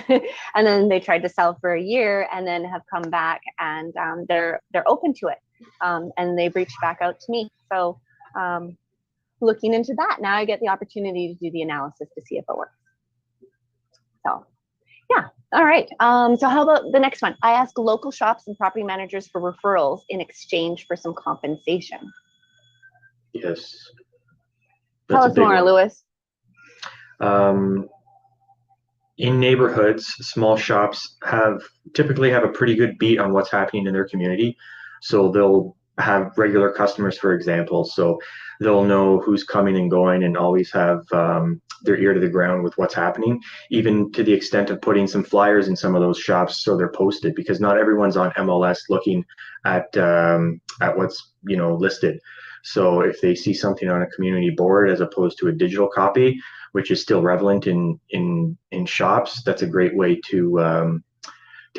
And then they tried to sell for a year and then have come back and they're open to it. And they've reached back out to me. So looking into that, now I get the opportunity to do the analysis to see if it works. So yeah. All right. So how about the next one? I ask local shops and property managers for referrals in exchange for some compensation. Yes. Tell us more, Lewis. In neighborhoods, small shops typically have a pretty good beat on what's happening in their community. So they'll have regular customers, for example. So they'll know who's coming and going and always have their ear to the ground with what's happening, even to the extent of putting some flyers in some of those shops so they're posted, because not everyone's on MLS looking at what's listed. So if they see something on a community board as opposed to a digital copy, which is still relevant in shops, that's a great way to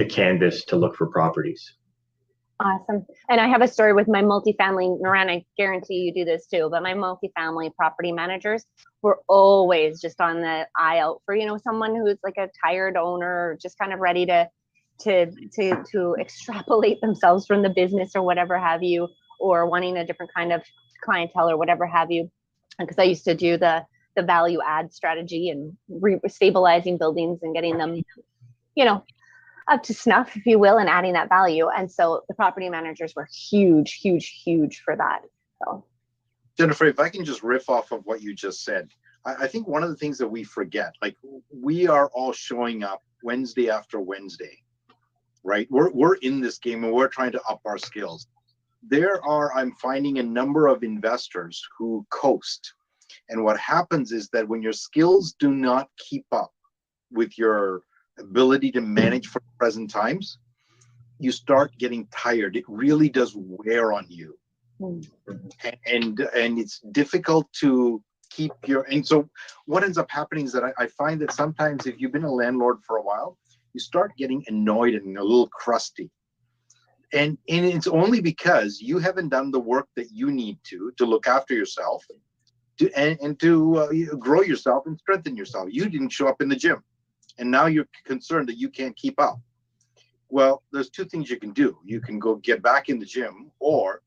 canvas to look for properties. Awesome. And I have a story with my multifamily, Naran, I guarantee you do this too, but my multifamily property managers were always just on the eye out for, someone who's like a tired owner, just kind of ready to extrapolate themselves from the business or whatever have you, or wanting a different kind of clientele or whatever have you. Because I used to do the value add strategy and stabilizing buildings and getting them, up to snuff, if you will, and adding that value. And so the property managers were huge, huge, huge for that. So, Jennifer, if I can just riff off of what you just said, I think one of the things that we forget, like we are all showing up Wednesday after Wednesday, right? We're in this game and we're trying to up our skills. I'm finding a number of investors who coast. And what happens is that when your skills do not keep up with your ability to manage for present times, you start getting tired. It really does wear on you. And it's difficult to keep and so what ends up happening is that I find that sometimes if you've been a landlord for a while, you start getting annoyed and a little crusty. And it's only because you haven't done the work that you need to look after yourself and to grow yourself and strengthen yourself. You didn't show up in the gym. And now you're concerned that you can't keep up. Well, there's two things you can do. You can go get back in the gym, or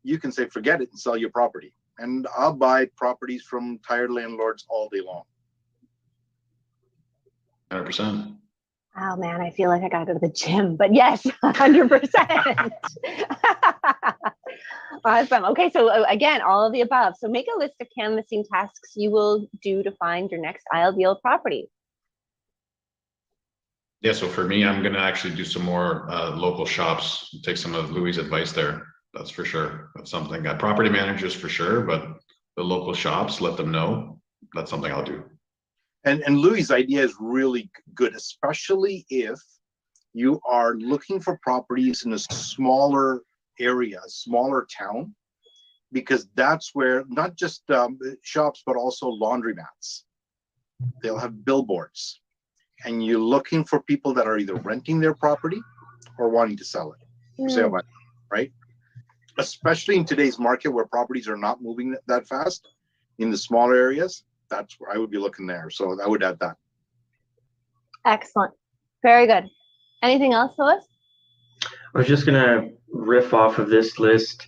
you can say, forget it and sell your property. And I'll buy properties from tired landlords all day long. 100%. Oh man, I feel like I gotta go to the gym, but yes, 100%. Awesome. Okay, so again, all of the above. So make a list of canvassing tasks you will do to find your next ideal property. Yeah, so for me, I'm going to actually do some more local shops, take some of Louis' advice there. That's for sure. That's something. Property managers for sure, but the local shops, let them know. That's something I'll do. And Louis' idea is really good, especially if you are looking for properties in a smaller area, a smaller town, because that's where not just shops, but also laundromats. They'll have billboards. And you're looking for people that are either renting their property or wanting to sell it for sale, right? Especially in today's market where properties are not moving that fast in the smaller areas, that's where I would be looking there. So I would add that. Excellent. Very good. Anything else, Louis? I was just going to riff off of this list.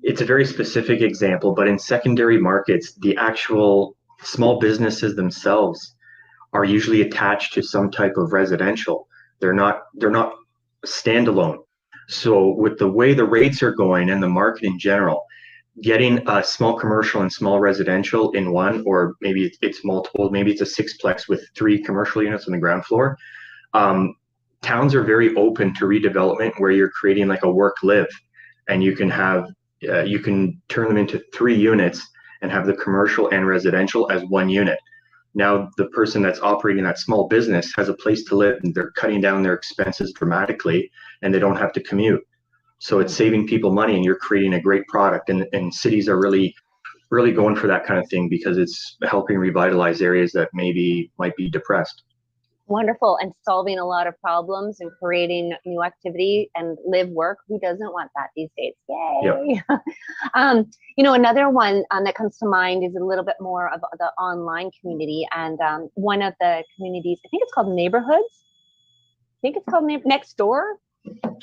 It's a very specific example, but in secondary markets, the actual small businesses themselves are usually attached to some type of residential. They're not standalone. So with the way the rates are going and the market in general, getting a small commercial and small residential in one, or maybe it's multiple, maybe it's a sixplex with 3 commercial units on the ground floor. Towns are very open to redevelopment where you're creating like a work-live, and you can have, you can turn them into 3 units and have the commercial and residential as 1 unit. Now the person that's operating that small business has a place to live, and they're cutting down their expenses dramatically, and they don't have to commute. So it's saving people money, and you're creating a great product. And cities are really going for that kind of thing because it's helping revitalize areas that might be depressed. Wonderful. And solving a lot of problems and creating new activity and live work. Who doesn't want that these days? Yay. Yep. Another one that comes to mind is a little bit more of the online community. And one of the communities, I think it's called Neighborhoods. I think it's called Nextdoor.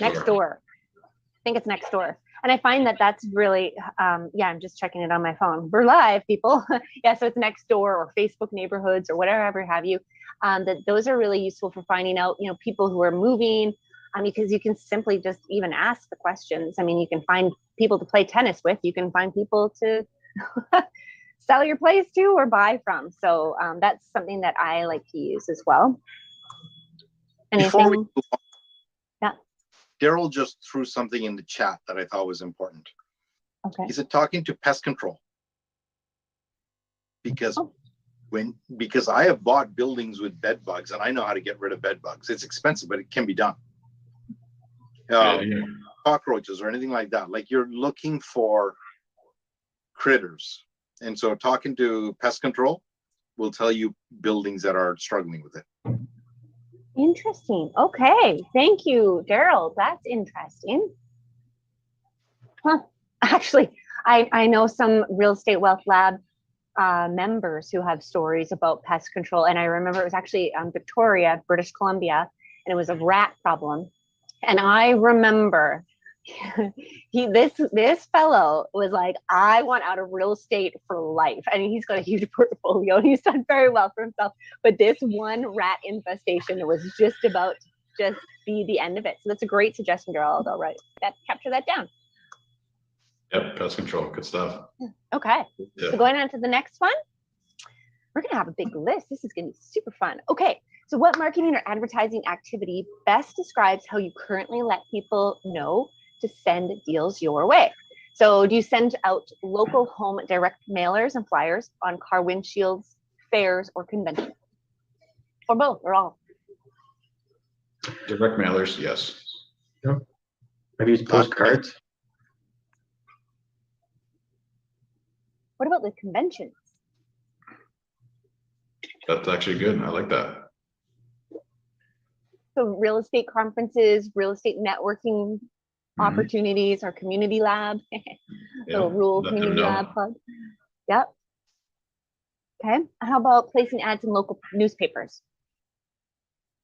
Nextdoor. I think it's Nextdoor. And I find that that's really, I'm just checking it on my phone. We're live, people. Yeah, so it's Nextdoor or Facebook Neighborhoods or whatever have you. That those are really useful for finding out, people who are moving, because you can simply just even ask the questions. I mean, you can find people to play tennis with. You can find people to sell your place to or buy from. So that's something that I like to use as well. Before we move on, yeah. Daryl just threw something in the chat that I thought was important. Okay. He said talking to pest control. Because because I have bought buildings with bed bugs and I know how to get rid of bed bugs. It's expensive, but it can be done. Cockroaches or anything like that. Like, you're looking for critters. And so talking to pest control will tell you buildings that are struggling with it. Interesting. Okay. Thank you, Daryl. That's interesting. Huh. Actually, I know some Real Estate Wealth Lab members who have stories about pest control. And I remember it was actually Victoria, British Columbia, and it was a rat problem. And I remember this fellow was like, I want out of real estate for life. I mean, he's got a huge portfolio and he's done very well for himself. But this one rat infestation was just about to just be the end of it. So that's a great suggestion, Daryl. I'll write that, capture that down. Yep, pest control, good stuff. Okay, Yeah. so going on to the next one, we're gonna have a big list. This is gonna be super fun. Okay, so what marketing or advertising activity best describes how you currently let people know to send deals your way? So do you send out local home direct mailers and flyers on car windshields, fairs, or conventions? Or both, or all? Direct mailers, yes. I've used postcards. What about the conventions? That's actually good. I like that. So real estate conferences, real estate networking opportunities, or community lab, little rural let them community know. lab plug. Yep. Okay. How about placing ads in local newspapers?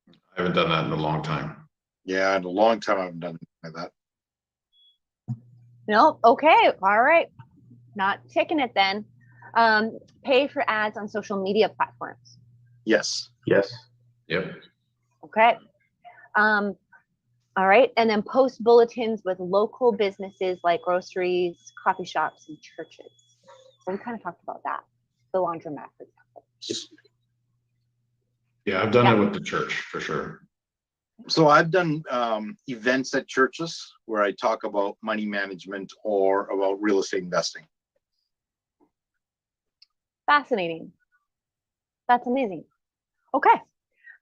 I haven't done that in a long time. Yeah, in a long time I haven't done anything like that. No. Okay. All right. Not ticking it then. Pay for ads on social media platforms. Yes. Yes. Yep. Okay. All right. And then post bulletins with local businesses like groceries, coffee shops, and churches. So we kind of talked about that. The laundromat, for example. Yeah, I've done it with the church for sure. So I've done events at churches where I talk about money management or about real estate investing. Fascinating. That's amazing. Okay.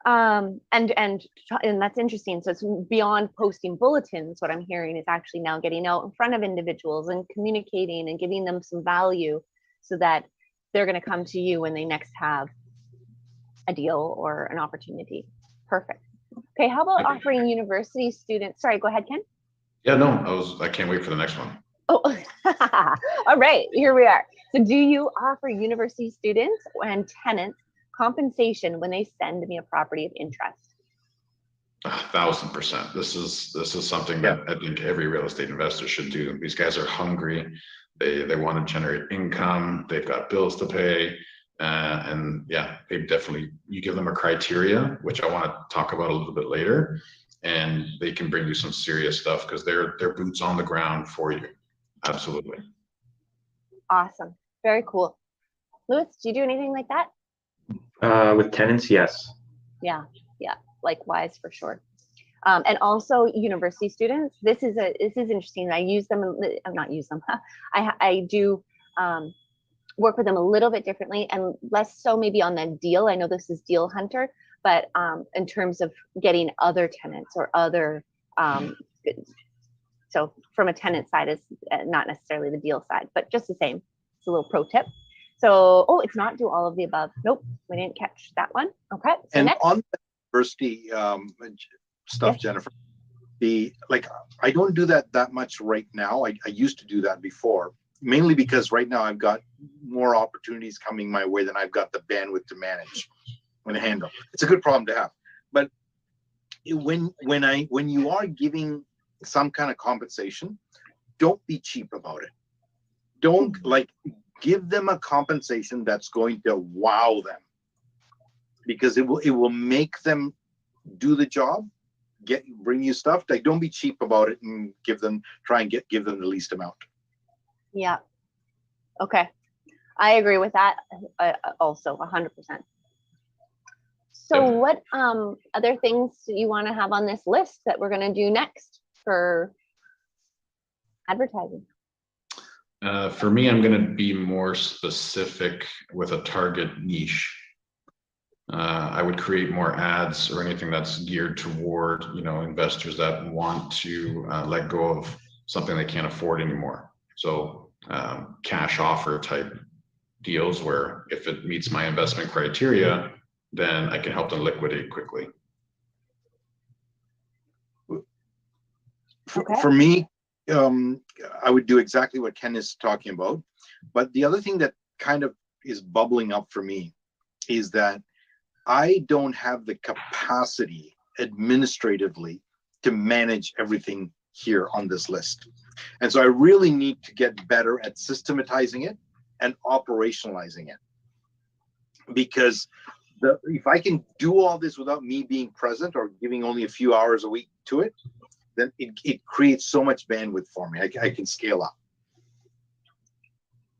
And that's interesting. So it's beyond posting bulletins. What I'm hearing is actually now getting out in front of individuals and communicating and giving them some value so that they're going to come to you when they next have a deal or an opportunity. Perfect. Okay. How about offering university students? Sorry, go ahead, Ken. Yeah, no, I can't wait for the next one. Oh, all right, here we are. So do you offer university students and tenants compensation when they send me a property of interest? 1,000%. This is something that I think every real estate investor should do. These guys are hungry. They want to generate income. They've got bills to pay. And yeah, you give them a criteria, which I want to talk about a little bit later, and they can bring you some serious stuff because they're boots on the ground for you. Absolutely. Awesome. Very cool. Louis, do you do anything like that? With tenants, yes. Yeah, likewise for sure. And also university students. This is interesting. I use them. I'm not use them. I do work with them a little bit differently and less so maybe on the deal. I know this is Deal Hunter, but in terms of getting other tenants or other. So from a tenant side is not necessarily the deal side, but just the same. It's a little pro tip. So, it's not do all of the above. Nope, we didn't catch that one. Okay. So And next. on the university stuff, Jennifer, I don't do that much right now. I used to do that before, mainly because right now I've got more opportunities coming my way than I've got the bandwidth to manage and handle. It's a good problem to have. But when you are giving some kind of compensation, don't be cheap about it. Don't give them a compensation that's going to wow them, because it will make them do the job, bring you stuff. Don't be cheap about it and give them the least amount. Yeah. Okay. I agree with that. Also 100%. So what other things do you want to have on this list that we're going to do next for advertising? For me, I'm going to be more specific with a target niche. I would create more ads or anything that's geared toward, investors that want to let go of something they can't afford anymore. So cash offer type deals where if it meets my investment criteria, then I can help them liquidate quickly. For me, I would do exactly what Ken is talking about. But the other thing that kind of is bubbling up for me is that I don't have the capacity administratively to manage everything here on this list. And so I really need to get better at systematizing it and operationalizing it. Because if I can do all this without me being present or giving only a few hours a week to it, then it creates so much bandwidth for me. I can scale up.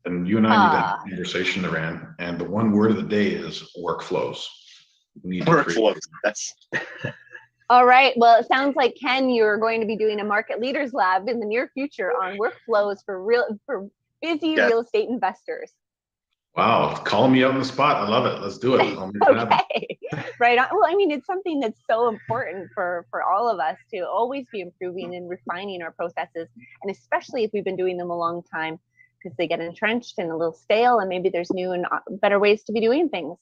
And you and I need to have a conversation, Naran. And the one word of the day is workflows. We need to Workflows. That's All right. Well, it sounds like, Ken, you're going to be doing a market leaders lab in the near future on workflows for busy real estate investors. Wow, calling me out on the spot. I love it. Let's do it. I'll make it happen. Okay, right on. Well, I mean, it's something that's so important for all of us to always be improving and refining our processes, and especially if we've been doing them a long time, because they get entrenched and a little stale, and maybe there's new and better ways to be doing things.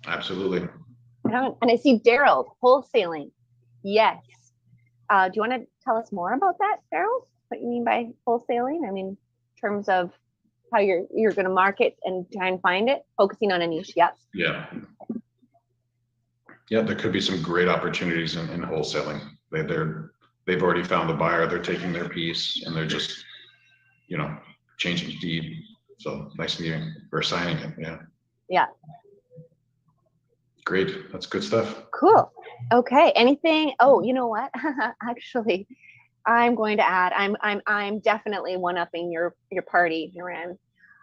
Absolutely. And I see Daryl, wholesaling. Yes. Do you want to tell us more about that, Daryl? What you mean by wholesaling? I mean, in terms of how you're going to market and try and find it, focusing on a niche. Yep. Yeah. Yeah, there could be some great opportunities in wholesaling. They've already found a buyer. They're taking their piece and they're just, changing the deed. So nice meeting or signing it. Yeah. Yeah. Great. That's good stuff. Cool. Okay. Anything? Oh, you know what? Actually, I'm going to add. I'm definitely one-upping your party, Naran.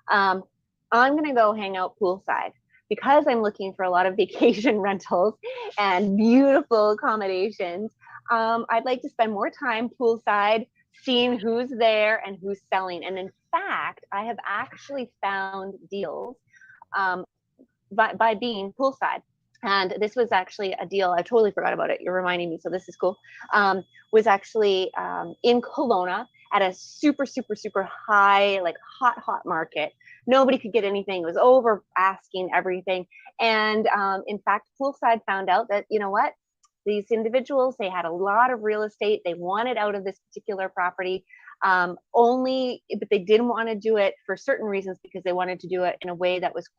I'm going to go hang out poolside because I'm looking for a lot of vacation rentals and beautiful accommodations. I'd like to spend more time poolside, seeing who's there and who's selling. And in fact, I have actually found deals by being poolside. And this was actually a deal, I totally forgot about it. You're reminding me, so this is cool. Was actually in Kelowna at a super, super, super high, like hot market. Nobody could get anything. It was over asking everything. And in fact, poolside found out that, you know what? These individuals, they had a lot of real estate. They wanted out of this particular property but they didn't want to do it for certain reasons because they wanted to do it in a way that was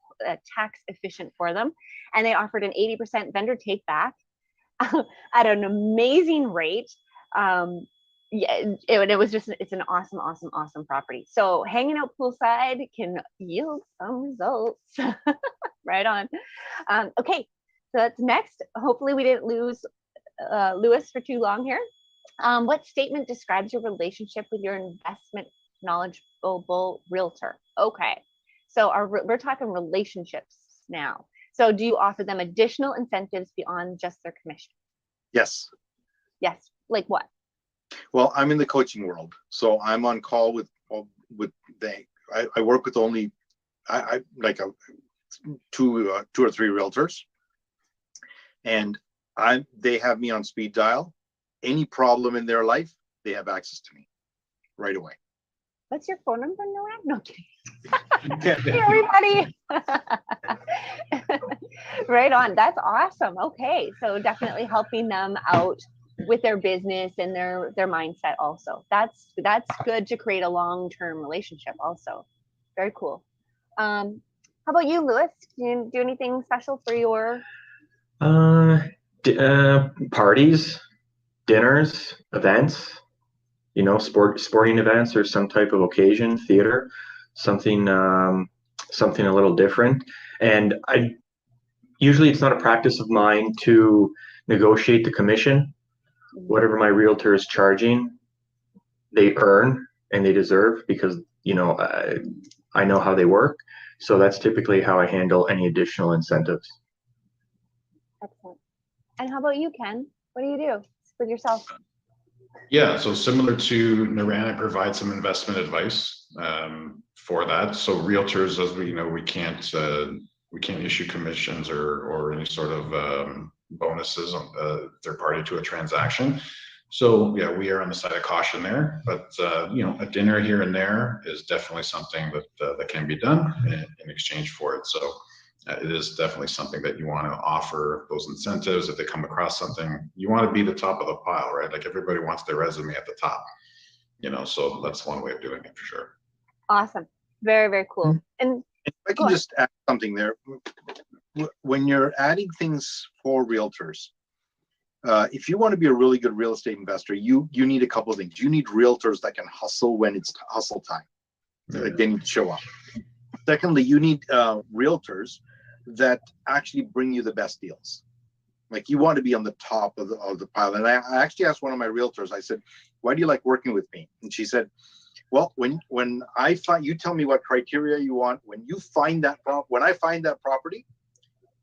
tax efficient for them. And they offered an 80% vendor take back at an amazing rate. It was just, it's an awesome property. So hanging out poolside can yield some results. Right on. Okay, so that's next. Hopefully we didn't lose Lewis for too long here. What statement describes your relationship with your investment knowledgeable realtor? Okay, so we're talking relationships now. So do you offer them additional incentives beyond just their commission? Yes. Yes, like what? Well, I'm in the coaching world, so I'm on call with I work with only two or three realtors, and they have me on speed dial. Any problem in their life, they have access to me right away. What's your phone number, Noah? No kidding. Hey, everybody. Right on. That's awesome. Okay, so definitely helping them out with their business and their mindset also. That's good to create a long-term relationship also. Very cool. How about you, Lewis? Do you do anything special for your parties, dinners, events, sporting events or some type of occasion, theater, something a little different. And usually it's not a practice of mine to negotiate the commission. Whatever my realtor is charging, they earn and they deserve because, I know how they work. So that's typically how I handle any additional incentives. Excellent. And how about you, Ken? What do you do with yourself? Yeah, so similar to Naran, I provide some investment advice for that. So realtors, as we know, we can't issue commissions or any sort of bonuses on third party to a transaction. So yeah, we are on the side of caution there, but a dinner here and there is definitely something that can be done in exchange for it. So it is definitely something that you want to offer those incentives. If they come across something, you want to be the top of the pile, right? Like everybody wants their resume at the top. So that's one way of doing it for sure. Awesome. Very, very cool. And If I can just add something there. When you're adding things for realtors, if you want to be a really good real estate investor, you need a couple of things. You need realtors that can hustle when it's hustle time. Like they need to show up. Secondly, you need realtors that actually bring you the best deals. Like you want to be on the top of the pile. And I actually asked one of my realtors, I said, why do you like working with me? And she said, well, when I find, you tell me what criteria you want. When you find that when I find that property,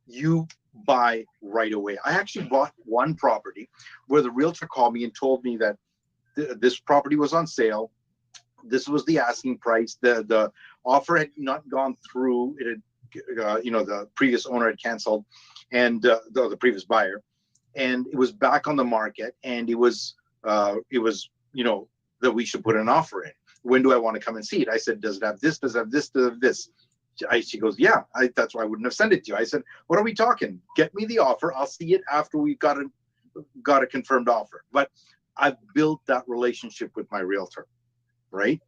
you buy right away. I actually bought one property where the realtor called me and told me that this property was on sale. This was the asking price. The offer had not gone through. It had, the previous owner had canceled, and the previous buyer, and it was back on the market. And it was that we should put an offer in. When do I want to come and see it? I said, does it have this? Does it have this? Does it have this? She goes, yeah. That's why I wouldn't have sent it to you. I said, what are we talking? Get me the offer. I'll see it after we've got a confirmed offer. But I've built that relationship with my realtor, right?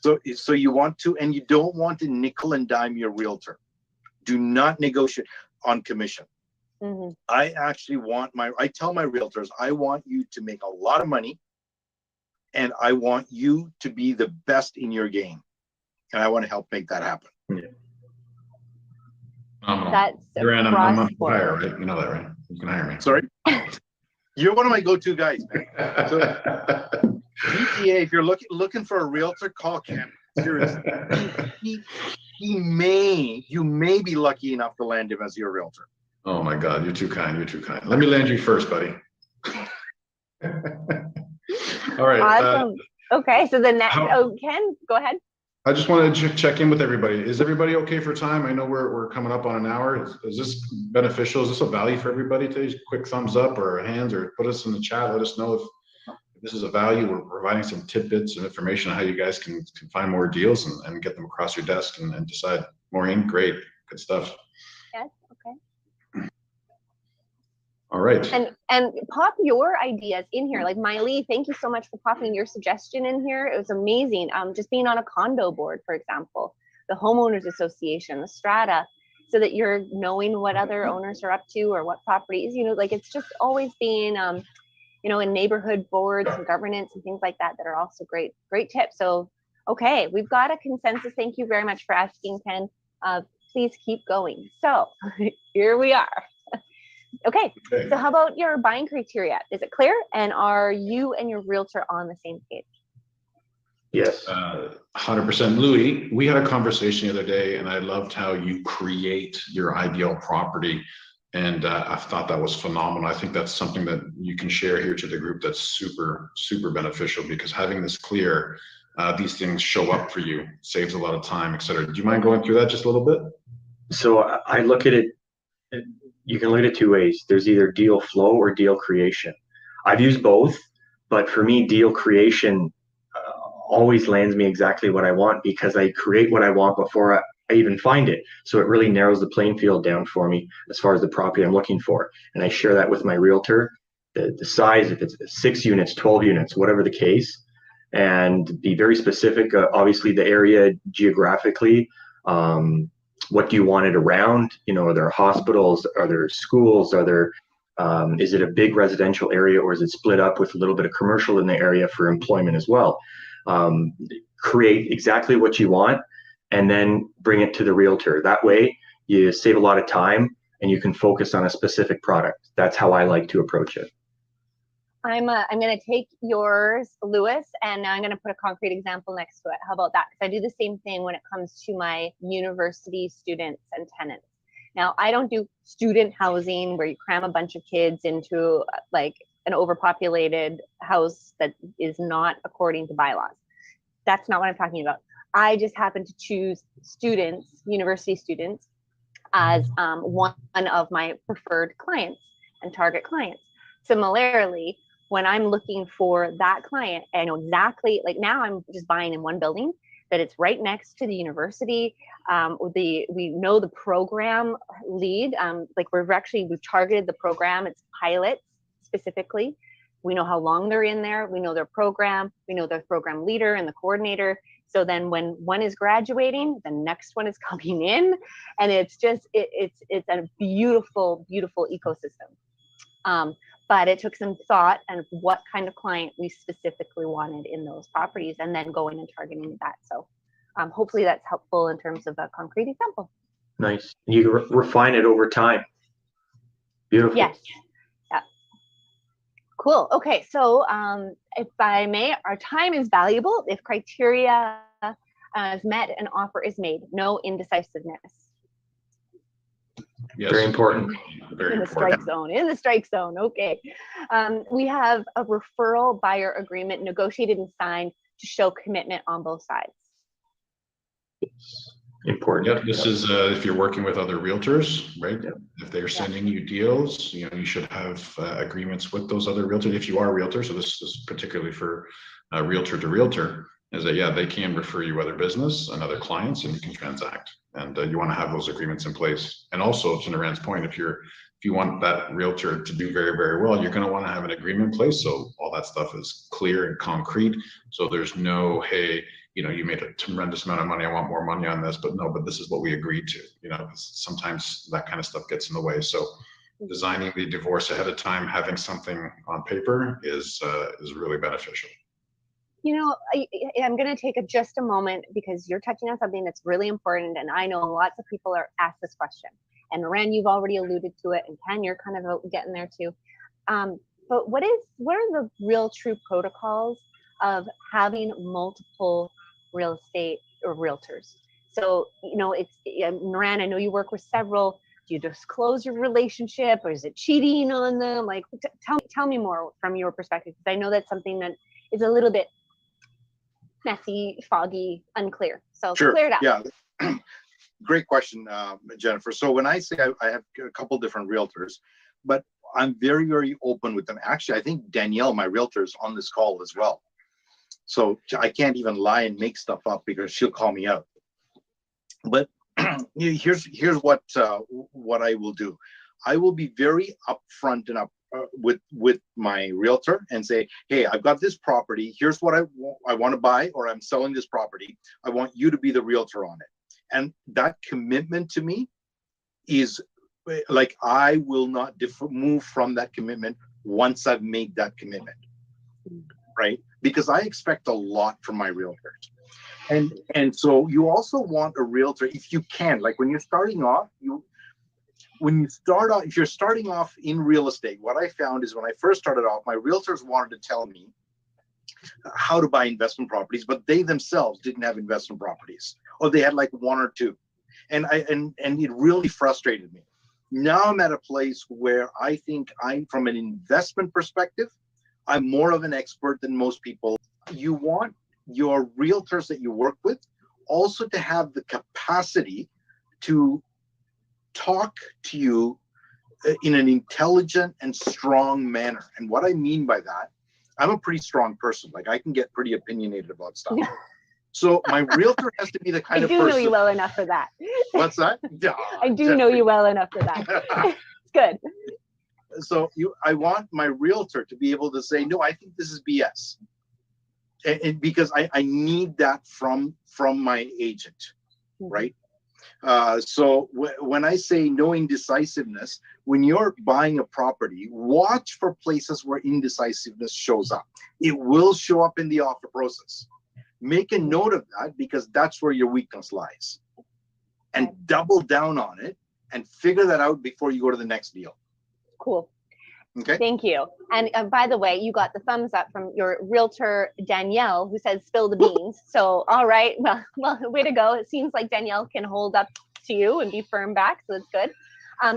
So you want to, and you don't want to nickel and dime your realtor. Do not negotiate on commission. mhm. I actually I tell my realtors, I want you to make a lot of money, and I want you to be the best in your game. And I want to help make that happen. That's Duran, I'm on cross-border. fire, right? You know that, right? You can hire me. Sorry. You're one of my go-to guys, man. GTA, if you're looking for a realtor, call Ken. Seriously. You may be lucky enough to land him as your realtor. Oh my God, you're too kind. You're too kind. Let me land you first, buddy. All right. Awesome. Okay, so the next, Ken, go ahead. I just wanted to check in with everybody. Is everybody okay for time? I know we're coming up on an hour. Is this beneficial? Is this a value for everybody today? Quick thumbs up or hands, or put us in the chat. Let us know if this is a value. We're providing some tidbits and information on how you guys can find more deals and get them across your desk and decide. Maureen, great, good stuff. Yes, okay. All right. And pop your ideas in here. Like Miley, thank you so much for popping your suggestion in here. It was amazing. Just being on a condo board, for example, the homeowners association, the strata, so that you're knowing what other owners are up to or what properties, like it's just always being, in neighborhood boards and governance and things like that are also great tips. So, okay, we've got a consensus. Thank you very much for asking, Ken. Please keep going. So here we are. Okay, so how about your buying criteria? Is it clear? And are you and your realtor on the same page? Yes. 100%. Louis, we had a conversation the other day, and I loved how you create your ideal property. And I thought that was phenomenal. I think that's something that you can share here to the group that's super, super beneficial, because having this clear, these things show up for you, saves a lot of time, et cetera. Do you mind going through that just a little bit? So I look at it, you can look at it two ways. There's either deal flow or deal creation. I've used both, but for me, deal creation always lands me exactly what I want, because I create what I want before I even find it. So it really narrows the playing field down for me as far as the property I'm looking for. And I share that with my realtor, the size, if it's 6 units, 12 units, whatever the case, and be very specific. Obviously the area geographically, what do you want it around? Are there hospitals? Are there schools? Are there, is it a big residential area, or is it split up with a little bit of commercial in the area for employment as well? Create exactly what you want and then bring it to the realtor. That way you save a lot of time and you can focus on a specific product. That's how I like to approach it. I'm going to take yours, Louis, and now I'm going to put a concrete example next to it. How about that? Because I do the same thing when it comes to my university students and tenants. Now, I don't do student housing where you cram a bunch of kids into like an overpopulated house that is not according to bylaws. That's not what I'm talking about. I just happen to choose students, university students, as one of my preferred clients and target clients. Similarly, when I'm looking for that client, I know exactly, like now I'm just buying in one building that it's right next to the university. We know the program lead, like we've targeted the program, it's pilots specifically. We know how long they're in there. We know their program. We know their program leader and the coordinator. So then when one is graduating, the next one is coming in, and it's just, it's a beautiful, beautiful ecosystem. But it took some thought and what kind of client we specifically wanted in those properties, and then going and targeting that. So hopefully that's helpful in terms of a concrete example. Nice. You refine it over time. Beautiful. Yes. Yeah. Cool. Okay. So if I may, our time is valuable. If criteria is met, an offer is made. No indecisiveness. Yes. Very important. Very In the important. strike zone. In the strike zone. Okay. We have a referral buyer agreement negotiated and signed to show commitment on both sides. Important. Yeah, this is if you're working with other realtors, right? If they're sending you deals, you know, you should have agreements with those other realtors. If you are a realtor, so this is particularly for realtor to realtor, is that, yeah, they can refer you other business and other clients, and you can transact. And you want to have those agreements in place. And also, to Naran's point, if you want that realtor to do very, very well, you're going to want to have an agreement in place, so all that stuff is clear and concrete. So there's no, hey, you know, you made a tremendous amount of money, I want more money on this, but no, but this is what we agreed to. You know, sometimes that kind of stuff gets in the way. So designing the divorce ahead of time, having something on paper is really beneficial. You know, I'm going to take just a moment, because you're touching on something that's really important, and I know lots of people are asked this question. And Ren, you've already alluded to it, and Ken, you're kind of getting there too. But what are the real true protocols of having multiple real estate or realtors? So, you know, it's Naran, I know you work with several. Do you disclose your relationship, or is it cheating on them? Like, tell me more from your perspective, because I know that's something that is a little bit messy, foggy, unclear. So Sure. clear it up. Yeah. Great question, Jennifer. So when I say I have a couple different realtors, but I'm very, very open with them. Actually, I think Danielle, my realtor, is on this call as well. So I can't even lie and make stuff up, because she'll call me out. But here's what I will do. I will be very upfront and with my realtor and say, hey, I've got this property. Here's what I want to buy, or I'm selling this property. I want you to be the realtor on it. And that commitment to me is like, I will not move from that commitment once I've made that commitment, right? Because I expect a lot from my realtors. And so you also want a realtor, if you can, like when you're starting off, if you're starting off in real estate, what I found is when I first started off, my realtors wanted to tell me how to buy investment properties, but they themselves didn't have investment properties, or they had like one or two. And it really frustrated me. Now I'm at a place where I think from an investment perspective, I'm more of an expert than most people. You want your realtors that you work with also to have the capacity to talk to you in an intelligent and strong manner. And what I mean by that, I'm a pretty strong person. Like, I can get pretty opinionated about stuff. So my realtor has to be the kind of person. I do know you well enough for that. What's that? Yeah, I do know you well enough for that. It's good. So I want my realtor to be able to say, no, I think this is BS. And because I need that from my agent, right? So when I say no indecisiveness, when you're buying a property, watch for places where indecisiveness shows up. It will show up in the offer process. Make a note of that, because that's where your weakness lies. And double down on it and figure that out before you go to the next deal. Cool. Okay. Thank you. And by the way, you got the thumbs up from your realtor, Danielle, who says spill the beans. So, all right. Well, way to go. It seems like Danielle can hold up to you and be firm back. So that's good.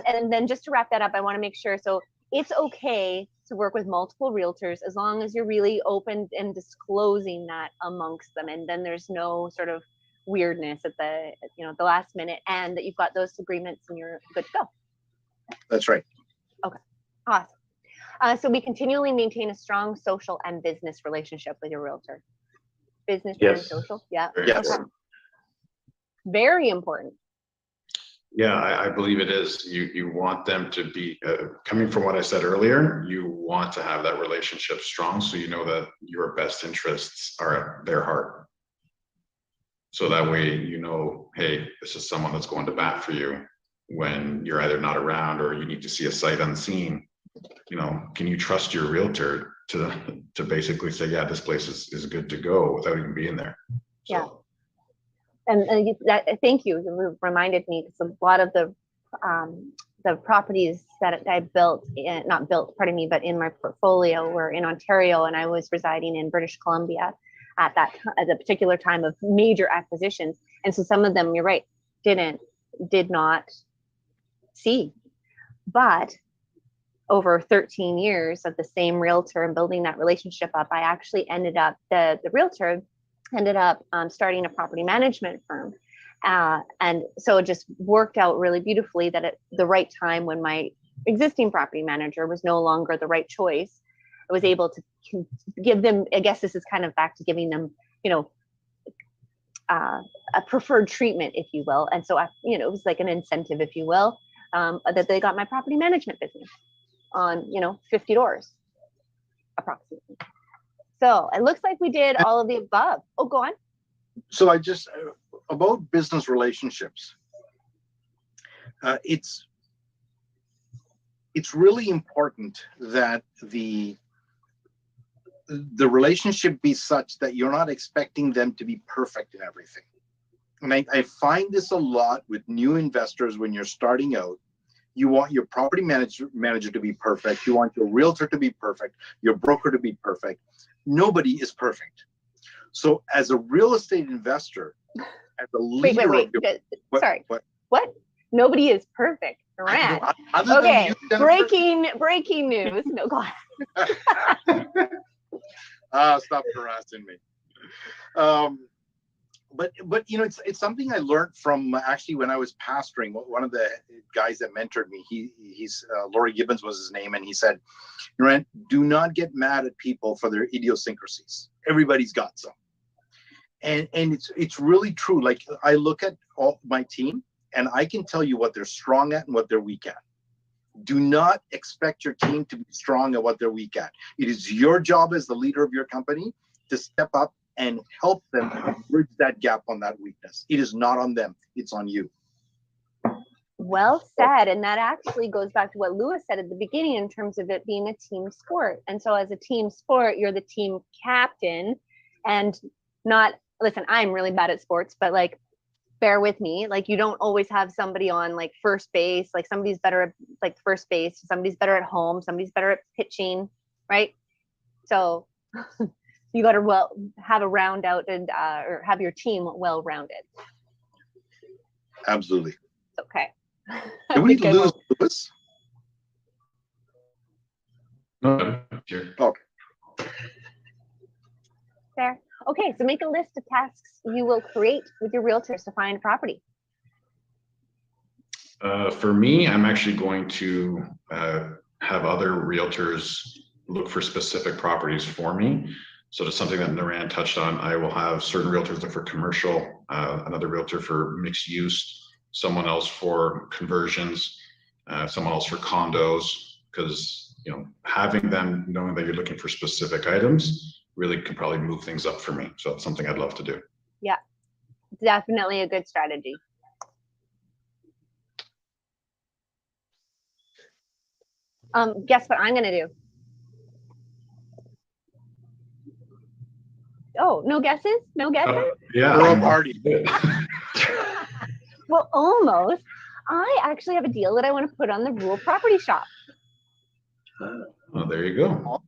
And then just to wrap that up, I want to make sure. So it's okay to work with multiple realtors as long as you're really open and disclosing that amongst them. And then there's no sort of weirdness at the last minute, and that you've got those agreements and you're good to go. That's right. Okay. Awesome. So we continually maintain a strong social and business relationship with your realtor. Business and social. Yeah. Yes. Okay. Very important. Yeah, I believe it is. You want them to be, coming from what I said earlier, you want to have that relationship strong so you know that your best interests are at their heart. So that way, you know, hey, this is someone that's going to bat for you when you're either not around or you need to see a sight unseen. You know, can you trust your realtor to basically say, yeah, this place is good to go without even being there? So. Yeah. And thank you. You reminded me, because a lot of the properties that I built, not built, pardon me, but in my portfolio were in Ontario, and I was residing in British Columbia at the particular time of major acquisitions. And so some of them, you're right, did not see. But over 13 years of the same realtor and building that relationship up, I actually ended up, the realtor ended up starting a property management firm. And so it just worked out really beautifully that at the right time, when my existing property manager was no longer the right choice, I was able to give them, I guess this is kind of back to giving them, you know, a preferred treatment, if you will. And so, you know, it was like an incentive, if you will, that they got my property management business on, you know, 50 doors approximately. So it looks like we did all of the above. Oh, go on. So I just, about business relationships, it's really important that the relationship be such that you're not expecting them to be perfect in everything. And I find this a lot with new investors. When you're starting out, you want your property manager to be perfect. You want your realtor to be perfect, your broker to be perfect. Nobody is perfect. So as a real estate investor, as a leader, wait. Sorry. What? Nobody is perfect. Rant. Okay. Breaking news. No, go on. Stop harassing me. But you know, it's something I learned from actually when I was pastoring. One of the guys that mentored me, he's Laurie Gibbons was his name, and he said, "Rent, do not get mad at people for their idiosyncrasies. Everybody's got some." And it's really true. Like, I look at all my team, and I can tell you what they're strong at and what they're weak at. Do not expect your team to be strong at what they're weak at. It is your job as the leader of your company to step up and help them bridge that gap on that weakness. It is not on them, it's on you. Well said. And that actually goes back to what Lewis said at the beginning in terms of it being a team sport. And so as a team sport, you're the team captain, and not, listen, I'm really bad at sports, but like, bear with me. Like, you don't always have somebody on like first base. Like, somebody's better at like first base, somebody's better at home, somebody's better at pitching, right? So you got to have a round out and or have your team well rounded. Absolutely. Okay. Did we lose Lewis? No, sure. Okay. Fair. Okay, so make a list of tasks you will create with your realtors to find property. For me, I'm actually going to have other realtors look for specific properties for me. So that's something that Naran touched on. I will have certain realtors look for commercial, another realtor for mixed use, someone else for conversions, someone else for condos, because, you know, having them knowing that you're looking for specific items really can probably move things up for me. So it's something I'd love to do. Yeah, definitely a good strategy. Guess what I'm gonna do? Oh, no guesses? No guesses? Yeah. We're all party. Well, almost. I actually have a deal that I want to put on the Rural Property Shop. Well, there you go.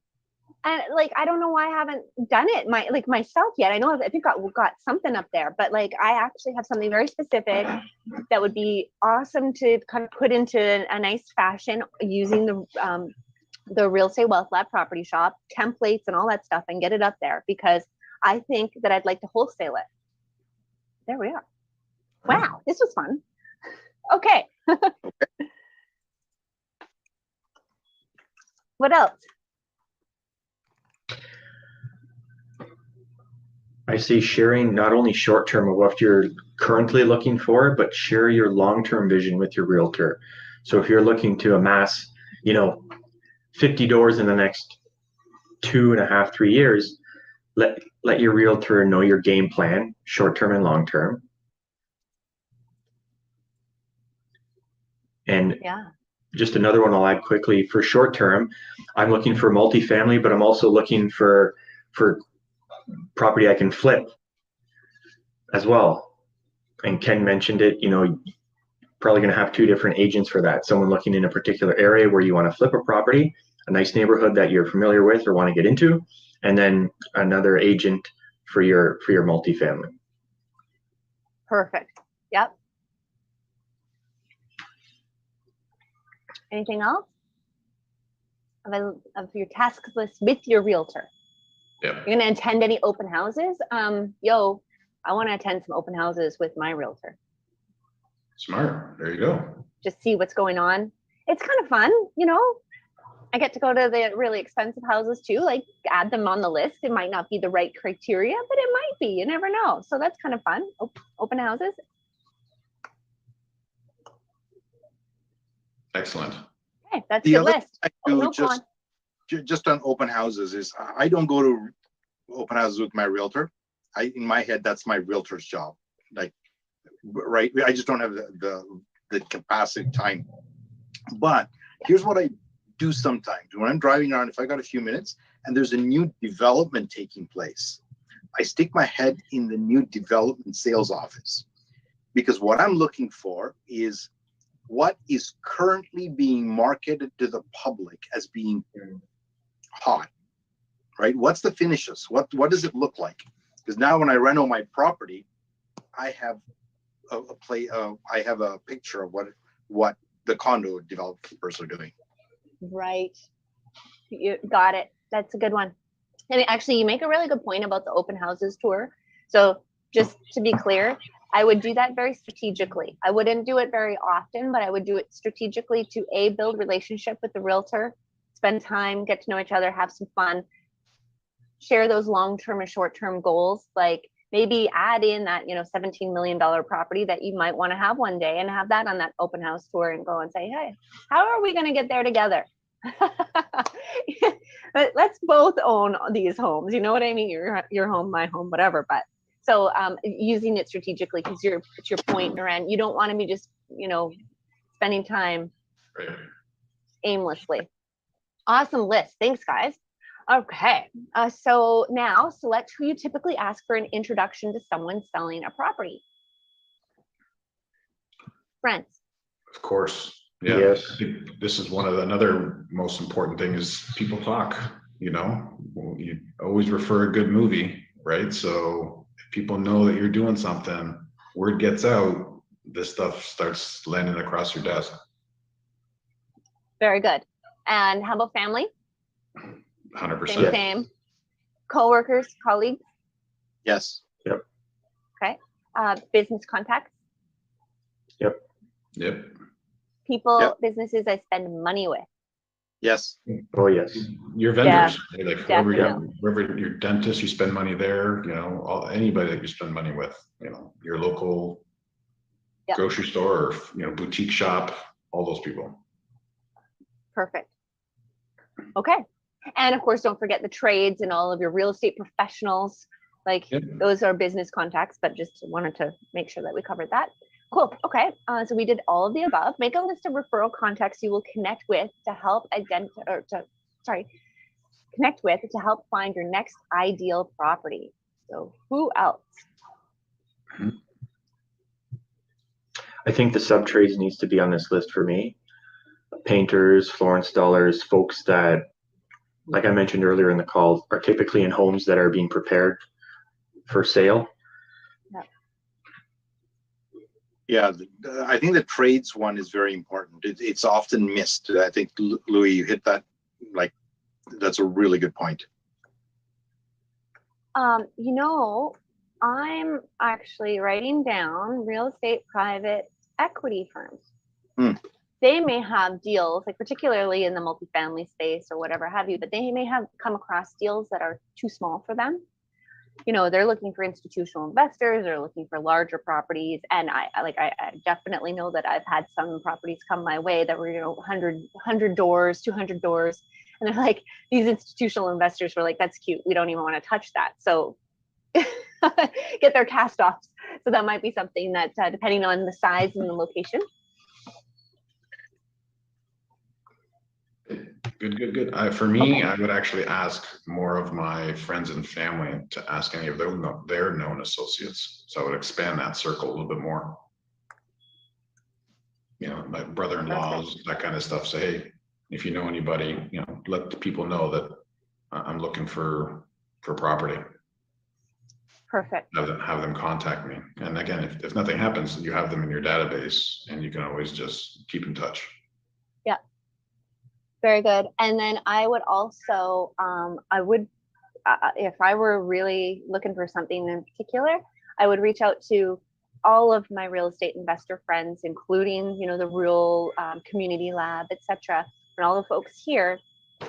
And like, I don't know why I haven't done it myself yet. I know I think got something up there, but like, I actually have something very specific that would be awesome to kind of put into a nice fashion using the Real Estate Wealth Lab Property Shop templates and all that stuff, and get it up there, because I think that I'd like to wholesale it. There we are. Wow, this was fun. Okay. What else? I say sharing not only short term of what you're currently looking for, but share your long term vision with your realtor. So if you're looking to amass, 50 doors in the next 2.5, 3 years, let your realtor know your game plan, short term and long term. And Yeah. just another one I'll add quickly for short term, I'm looking for multifamily, but I'm also looking for property I can flip as well. And Ken mentioned it, probably going to have 2 different agents for that. Someone looking in a particular area where you want to flip a property, a nice neighborhood that you're familiar with or want to get into, and then another agent for your multifamily. Perfect. Yep. Anything else of your task list with your realtor? Yeah. You're gonna attend any open houses? I want to attend some open houses with my realtor. Smart. There you go. Just see what's going on. It's kind of fun, I get to go to the really expensive houses too, like add them on the list. It might not be the right criteria, but it might be. You never know. So that's kind of fun. Open houses. Excellent. Okay, that's The your other list. I Oh, do no, go on. just on open houses is I don't go to open houses with my realtor. In my head, that's my realtor's job. Like, right? I just don't have the capacity time. But here's what I do sometimes when I'm driving around. If I got a few minutes and there's a new development taking place, I stick my head in the new development sales office, because what I'm looking for is what is currently being marketed to the public as being hot, right? What's the finishes? What does it look like? Because now when I reno my property, I have I have a picture of what the condo developers are doing. Right. You got it. That's a good one. And actually, you make a really good point about the open houses tour. So just to be clear, I would do that very strategically. I wouldn't do it very often, but I would do it strategically to build relationship with the realtor, spend time, get to know each other, have some fun, share those long-term and short-term goals. Like maybe add in that, $17 million property that you might want to have one day, and have that on that open house tour and go and say, hey, how are we going to get there together? Let's both own these homes. You know what I mean? Your home, my home, whatever. But so using it strategically, because it's your point, Naren, you don't want to be just, spending time aimlessly. Awesome list. Thanks, guys. Okay, so now select who you typically ask for an introduction to someone selling a property. Friends. Of course. Yeah. Yes. I think this is another most important thing is people talk, you always refer a good movie, right? So if people know that you're doing something, word gets out, this stuff starts landing across your desk. Very good. And how about family? 100%. Same. Co-workers, colleagues? Yes. Yep. Okay. Business contacts? Yep. People, Yep. businesses I spend money with? Yes. Oh, yes. Your vendors, Yeah, like definitely. whoever your dentist, you spend money there, anybody that you spend money with, your local Yep. grocery store or, boutique shop, all those people. Perfect. Okay. And of course, don't forget the trades and all of your real estate professionals. Like those are business contacts, but just wanted to make sure that we covered that. Cool. Okay. So we did all of the above. Make a list of referral contacts you will connect with to help find your next ideal property. So who else? I think the sub trades needs to be on this list for me. Painters, floor installers, folks that, like I mentioned earlier in the call, are typically in homes that are being prepared for sale. Yeah, I think the trades one is very important. It's often missed. I think, Louis, you hit that. That's a really good point. I'm actually writing down real estate private equity firms. They may have deals, like particularly in the multifamily space or whatever have you, but they may have come across deals that are too small for them. they're looking for institutional investors, they're looking for larger properties. And I definitely know that I've had some properties come my way that were, 100 doors, 200 doors. And they're like, these institutional investors were like, that's cute, we don't even want to touch that. So get their cast offs. So that might be something that, depending on the size and the location. Good. For me, I would actually ask more of my friends and family to ask any of their known associates. So I would expand that circle a little bit more. My brother-in-laws, that kind of stuff. Say, hey, if you know anybody, let the people know that I'm looking for property. Perfect. Have them contact me. And again, if nothing happens, you have them in your database, and you can always just keep in touch. Yeah. Very good. And then I would also, if I were really looking for something in particular, I would reach out to all of my real estate investor friends, including, the Real Community Lab, etc., and all the folks here,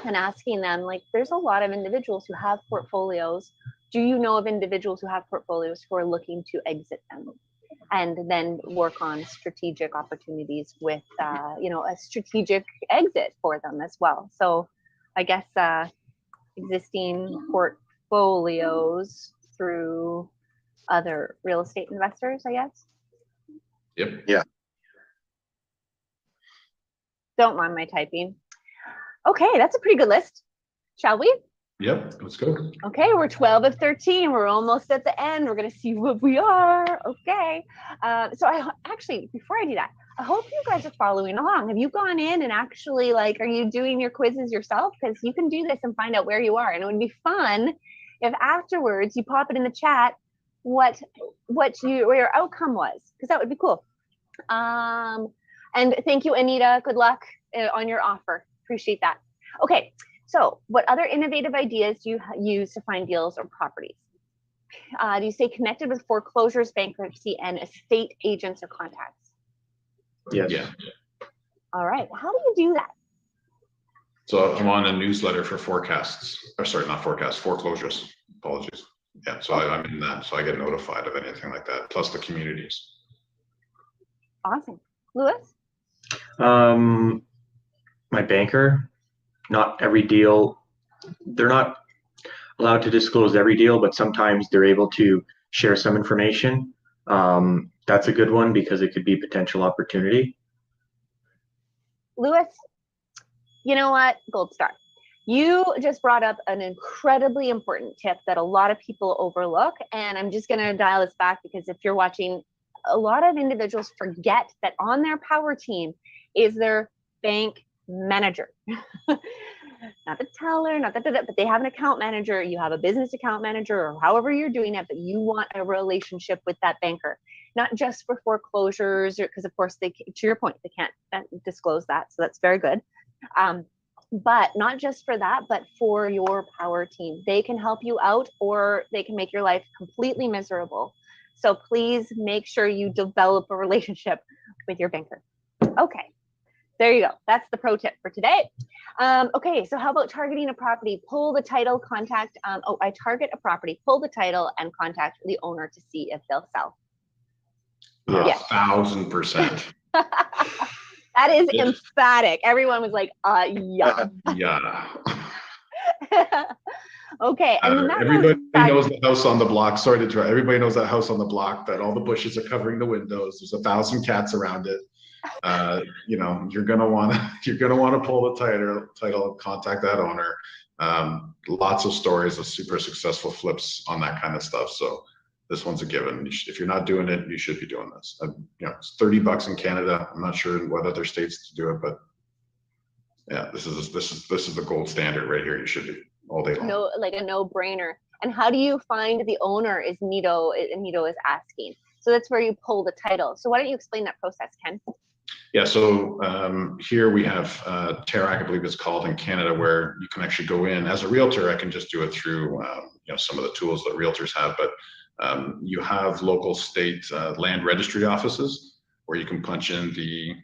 and asking them, like, there's a lot of individuals who have portfolios. Do you know of individuals who have portfolios who are looking to exit them? And then work on strategic opportunities with, a strategic exit for them as well. So I guess existing portfolios through other real estate investors, I guess. Yep. Yeah. Don't mind my typing. Okay, that's a pretty good list. Shall we? Yep, let's go. Okay, we're 12 of 13. We're almost at the end. We're going to see what we are. Okay. So before I do that, I hope you guys are following along. Have you gone in and actually, are you doing your quizzes yourself? Because you can do this and find out where you are. And it would be fun if afterwards you pop it in the chat what your outcome was, because that would be cool. And thank you, Anita. Good luck on your offer. Appreciate that. Okay. So what other innovative ideas do you use to find deals or properties? Do you stay connected with foreclosures, bankruptcy, and estate agents or contacts? Yes. Yeah. All right. How do you do that? So I'm on a newsletter for foreclosures. Apologies. Yeah, so I'm in that, so I get notified of anything like that, plus the communities. Awesome. Lewis? My banker. Not every deal, they're not allowed to disclose every deal, but sometimes they're able to share some information. That's a good one because it could be potential opportunity. Lewis, you know what? Gold star. You just brought up an incredibly important tip that a lot of people overlook. And I'm just going to dial this back because if you're watching, a lot of individuals forget that on their power team is their bank manager. Not the teller, but they have an account manager. You have a business account manager, or however you're doing it, but you want a relationship with that banker, not just for foreclosures, because of course to your point, they can't disclose that. So that's very good. But not just for that, but for your power team. They can help you out, or they can make your life completely miserable. So please make sure you develop a relationship with your banker. Okay. There you go. That's the pro tip for today. Okay, so how about targeting a property? Pull the title, contact. I target a property, pull the title, and contact the owner to see if they'll sell. Yeah. 1,000%. That is emphatic. Everyone was like, yeah. Yeah. Okay. And everybody knows the house on the block. Sorry to interrupt. Everybody knows that house on the block that all the bushes are covering the windows. There's 1,000 cats around it. You're gonna want to pull the title, contact that owner. Lots of stories of super successful flips on that kind of stuff. So this one's a given. If you're not doing it, you should be doing this. It's $30 in Canada. I'm not sure in what other states to do it, but yeah, this is the gold standard right here. You should be all day long. No, like a no-brainer. And how do you find the owner? Is Nito is asking. So that's where you pull the title. So why don't you explain that process, Ken? Yeah, so here we have TERAC, I believe it's called in Canada, where you can actually go in. As a realtor, I can just do it through some of the tools that realtors have, but you have local state land registry offices where you can punch in the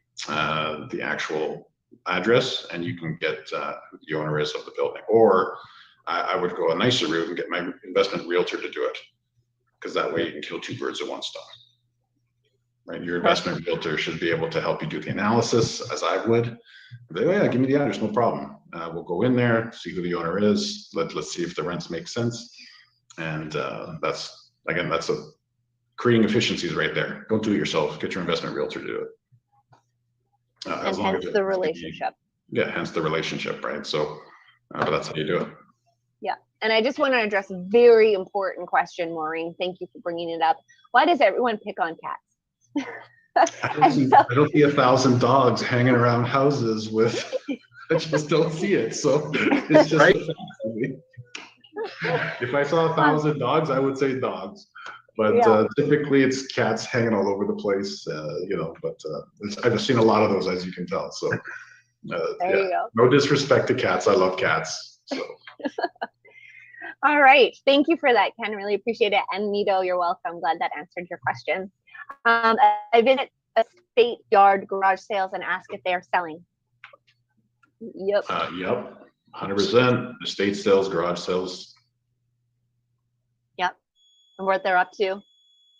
actual address and you can get who the owner is of the building. Or I would go a nicer route and get my investment realtor to do it, because that way you can kill two birds with one stone. Right, your investment realtor should be able to help you do the analysis, as I would. They, oh yeah, give me the address, no problem. We'll go in there, see who the owner is. Let's see if the rents make sense. And that's creating efficiencies right there. Don't do it yourself. Get your investment realtor to do it. And hence the relationship. Yeah, hence the relationship, right? So, but that's how you do it. Yeah, and I just want to address a very important question, Maureen. Thank you for bringing it up. Why does everyone pick on cats? I don't see 1,000 dogs hanging around houses with. I just don't see it. So it's just right. If I saw 1,000 dogs, I would say dogs. But yeah. Typically it's cats hanging all over the place, you know. But I've seen a lot of those, as you can tell. So there you go. No disrespect to cats. I love cats. So. All right. Thank you for that, Ken. Really appreciate it. And Nito, you're welcome. Glad that answered your question. I visit estate yard garage sales and ask if they are selling. Yep. Yep. 100%. Estate sales, garage sales. Yep. And what they're up to,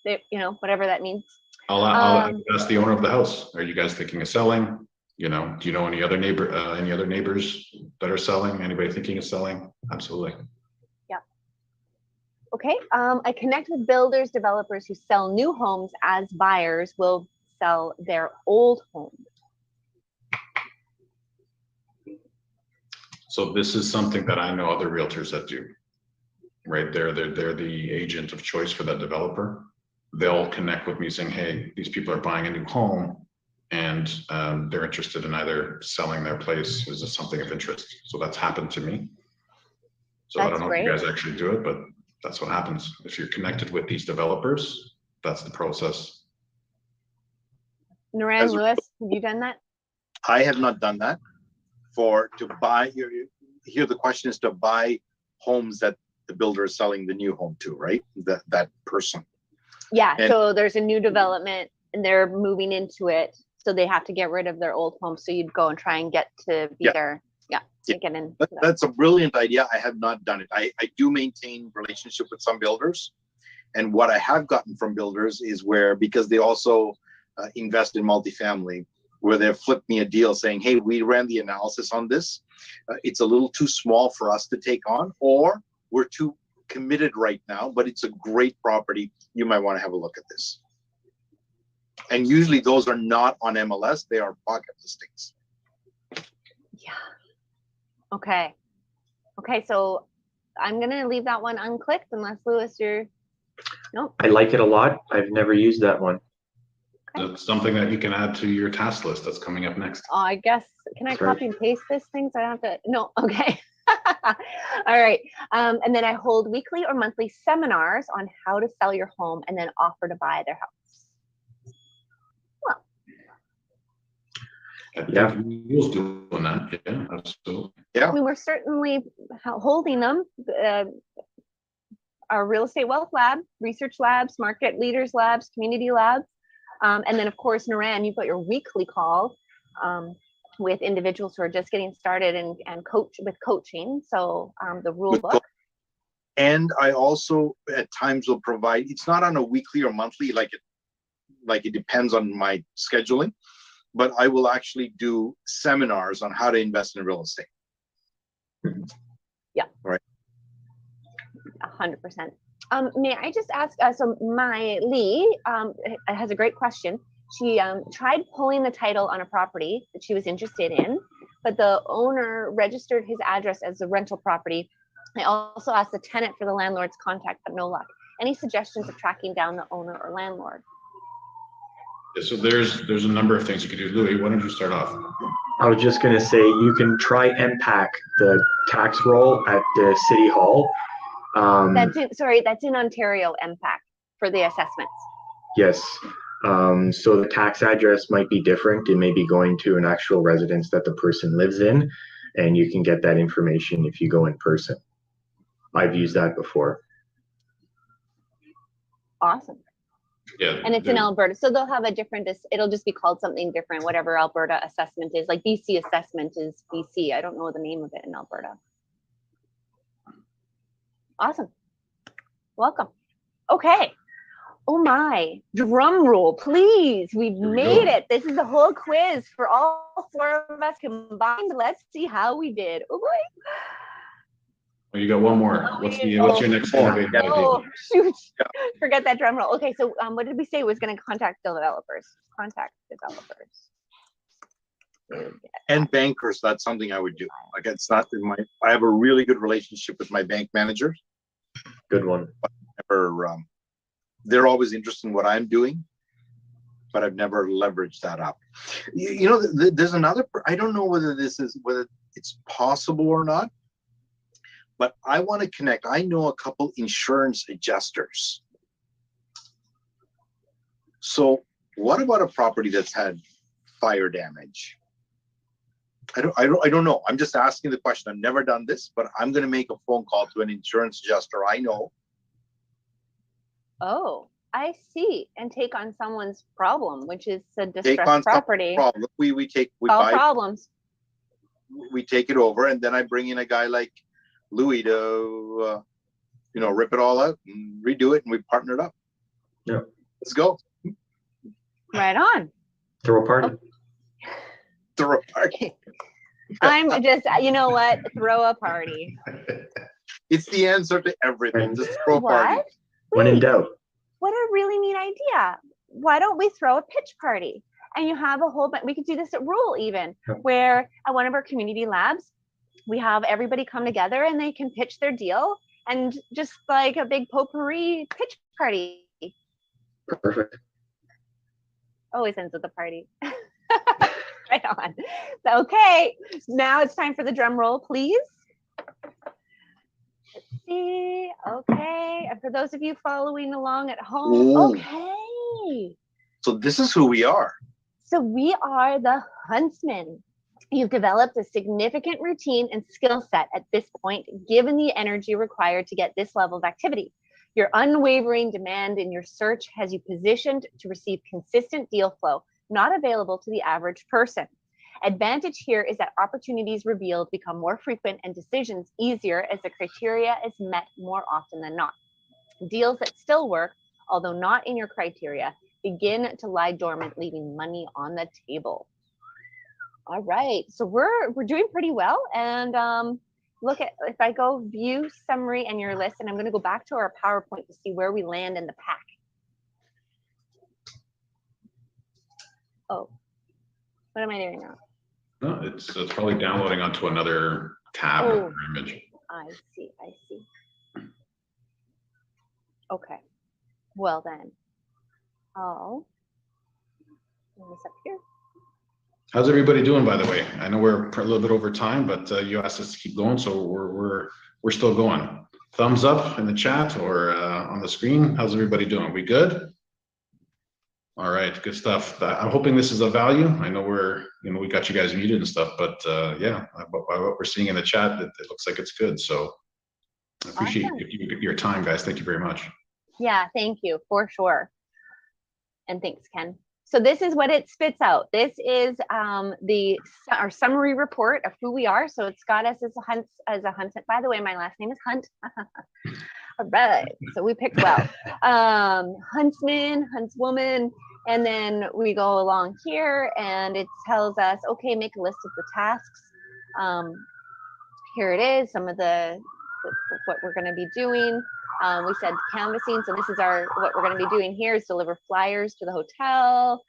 you know, whatever that means. I'll ask the owner of the house. Are you guys thinking of selling? You know, do you know any other neighbors that are selling? Anybody thinking of selling? Absolutely. Okay, I connect with builders, developers who sell new homes as buyers will sell their old homes. So this is something that I know other realtors that do. Right, they're the agent of choice for that developer. They'll connect with me saying, hey, these people are buying a new home and they're interested in either selling their place. Is this something of interest? So that's happened to me. So that's I don't know if you guys actually do it, but that's what happens. If you're connected with these developers, that's the process. Naran, Lewis, have you done that? I have not done that. To buy, here the question is to buy homes that the builder is selling the new home to, right? That person. Yeah, so there's a new development and they're moving into it. So they have to get rid of their old home. So you'd go and try and get to be there. Get in. That's a brilliant idea. I have not done it. I do maintain relationship with some builders, and what I have gotten from builders is where, because they also invest in multifamily, where they've flipped me a deal saying, hey, we ran the analysis on this. It's a little too small for us to take on, or we're too committed right now, but it's a great property. You might want to have a look at this. And usually those are not on MLS. They are pocket listings. Yeah. Okay. Okay, so I'm gonna leave that one unclicked unless Lewis, you're nope. I like it a lot. I've never used that one. Okay. That's something that you can add to your task list that's coming up next. Oh, I guess, can I copy and paste this thing so I have to, no, okay. All right. And then I hold weekly or monthly seminars on how to sell your home and then offer to buy their house. Yeah, we'll doing that. Yeah, absolutely. Yeah, we were certainly holding them. Our Real Estate Wealth Lab, Research Labs, Market Leaders Labs, Community Labs, and then of course, Naran, you've got your weekly call with individuals who are just getting started and coaching. So the rule book. And I also at times will provide. It's not on a weekly or monthly, like it depends on my scheduling. But I will actually do seminars on how to invest in real estate. Yeah. Right. 100%. May I just ask, so my Lee has a great question. She tried pulling the title on a property that she was interested in, but the owner registered his address as a rental property. I also asked the tenant for the landlord's contact, but no luck. Any suggestions of tracking down the owner or landlord? Yeah, so there's a number of things you could do. Louis, why don't you start off? I was just going to say, you can try MPAC, the tax roll at the City Hall. That's in Ontario, MPAC, for the assessments. Yes. So the tax address might be different. It may be going to an actual residence that the person lives in, and you can get that information if you go in person. I've used that before. Awesome. Yeah, and it's in Alberta, so they'll have a different, it'll just be called something different, whatever Alberta assessment is. Like BC assessment is BC. I don't know the name of it in Alberta. Awesome. Welcome. Okay. Oh my, drum roll, please. We've Here we made go. it. This is the whole quiz for all 4 of us combined. Let's see how we did. Oh boy. Well, you got one more. What's your next innovative idea? Oh, shoot. Forget that drum roll. Okay, so what did we say was going to contact developers? Contact developers. And bankers, that's something I would do. Like, it's not in my, I have a really good relationship with my bank managers. Good one. Or, they're always interested in what I'm doing, but I've never leveraged that up. You know, there's another, I don't know whether it's possible or not, but I want to connect. I know a couple insurance adjusters. So what about a property that's had fire damage? I don't know. I'm just asking the question. I've never done this, but I'm going to make a phone call to an insurance adjuster I know. Oh, I see. And take on someone's problem, which is a distressed property. Problem. We Solve buy problems. we take it over, and then I bring in a guy like Louis to rip it all out and redo it, and we partner it up. Yeah. Let's go. Right on. Throw a party. Throw a party. I'm just, you know what? Throw a party. It's the answer to everything. Just throw a party. What? When in doubt. What a really neat idea. Why don't we throw a pitch party? And you have a whole bunch, we could do this at Rule even, where at one of our community labs, we have everybody come together and they can pitch their deal, and just like a big potpourri pitch party. Perfect. Always ends with a party. Right on. Okay, now it's time for the drum roll, please. Let's see. Okay, and for those of you following along at home, Ooh. okay. So this is who we are. So we are the Huntsmen. You've developed a significant routine and skill set at this point, given the energy required to get this level of activity. Your unwavering demand in your search has you positioned to receive consistent deal flow, not available to the average person. Advantage here is that opportunities revealed become more frequent and decisions easier as the criteria is met more often than not. Deals that still work, although not in your criteria, begin to lie dormant, leaving money on the table. All right, so we're doing pretty well. And look at, if I go view summary and your list, and I'm going to go back to our PowerPoint to see where we land in the pack. Oh, what am I doing now? No, it's probably downloading onto another tab or image. I see. Okay, well then, I'll bring this up here. How's everybody doing, by the way? I know we're a little bit over time, but you asked us to keep going, so we're still going. Thumbs up in the chat or on the screen. How's everybody doing? We good? All right, good stuff. I'm hoping this is of value. I know we got you guys muted and stuff, but yeah, by what we're seeing in the chat, it looks like it's good. So I appreciate your time, guys. Thank you very much. Yeah, thank you, for sure. And thanks, Ken. So this is what it spits out. This is our summary report of who we are. So it's got us as a Hunt. By the way, my last name is Hunt. All right, so we picked well. Huntsman, huntswoman, and then we go along here and it tells us, okay, make a list of the tasks. Here it is, some of what we're going to be doing. We said canvassing, so this is what we're going to be doing here is deliver flyers to the hotel,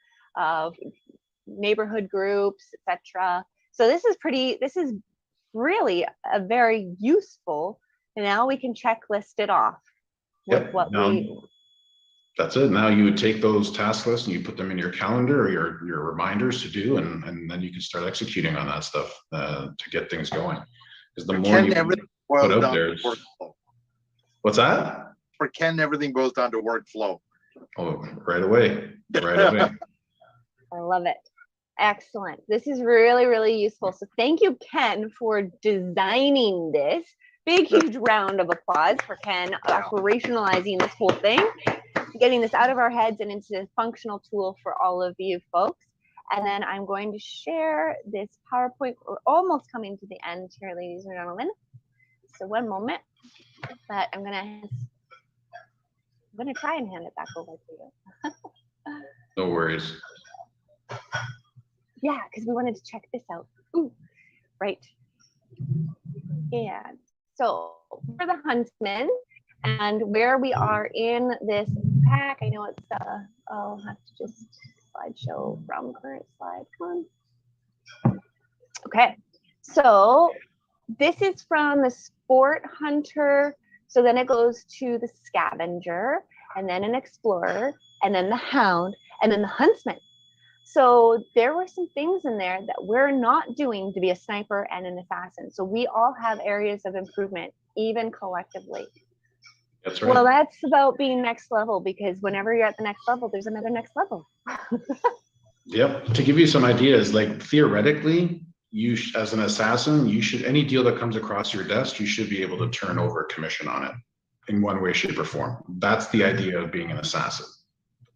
neighborhood groups, etc. So this is really a very useful. And now we can checklist it off. Yep. That's it. Now you would take those task lists and you put them in your calendar or your reminders to do, and then you can start executing on that stuff to get things going. Because the more you put out there, what's that? For Ken, everything boils down to workflow. Oh, right away. I love it. Excellent. This is really, really useful. So thank you, Ken, for designing this. Big, huge round of applause for Ken operationalizing this whole thing, getting this out of our heads and into a functional tool for all of you folks. And then I'm going to share this PowerPoint. We're almost coming to the end here, ladies and gentlemen. So one moment. but I'm gonna try and hand it back over to you. No worries. Yeah, because we wanted to check this out. Ooh, right. And so for the Huntsman and where we are in this pack, I know it's, I'll have to just slideshow from current slide. Come on. Okay, so this is from the Sport Hunter. So then it goes to the Scavenger, and then an Explorer, and then the Hound, and then the Huntsman. So there were some things in there that we're not doing to be a sniper and an assassin. So we all have areas of improvement, even collectively. That's right. Well, that's about being next level, because whenever you're at the next level, there's another next level. Yep. To give you some ideas, like theoretically, as an assassin, you should, any deal that comes across your desk, you should be able to turn over a commission on it in one way, shape, or form. That's the idea of being an assassin.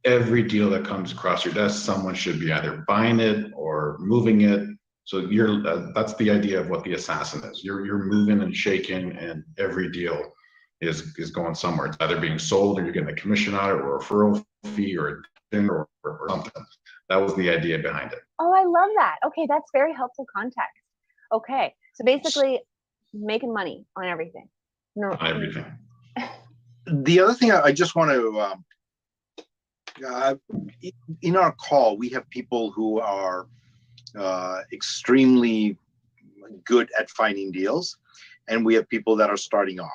Every deal that comes across your desk, someone should be either buying it or moving it. So that's the idea of what the assassin is. You're moving and shaking, and every deal is going somewhere. It's either being sold, or you're getting a commission on it, or a referral fee, or something. That was the idea behind it. Oh, I love that. Okay, that's very helpful context. Okay, so basically making money on everything. No, On everything. The other thing I just want to, in our call, we have people who are extremely good at finding deals, and we have people that are starting off.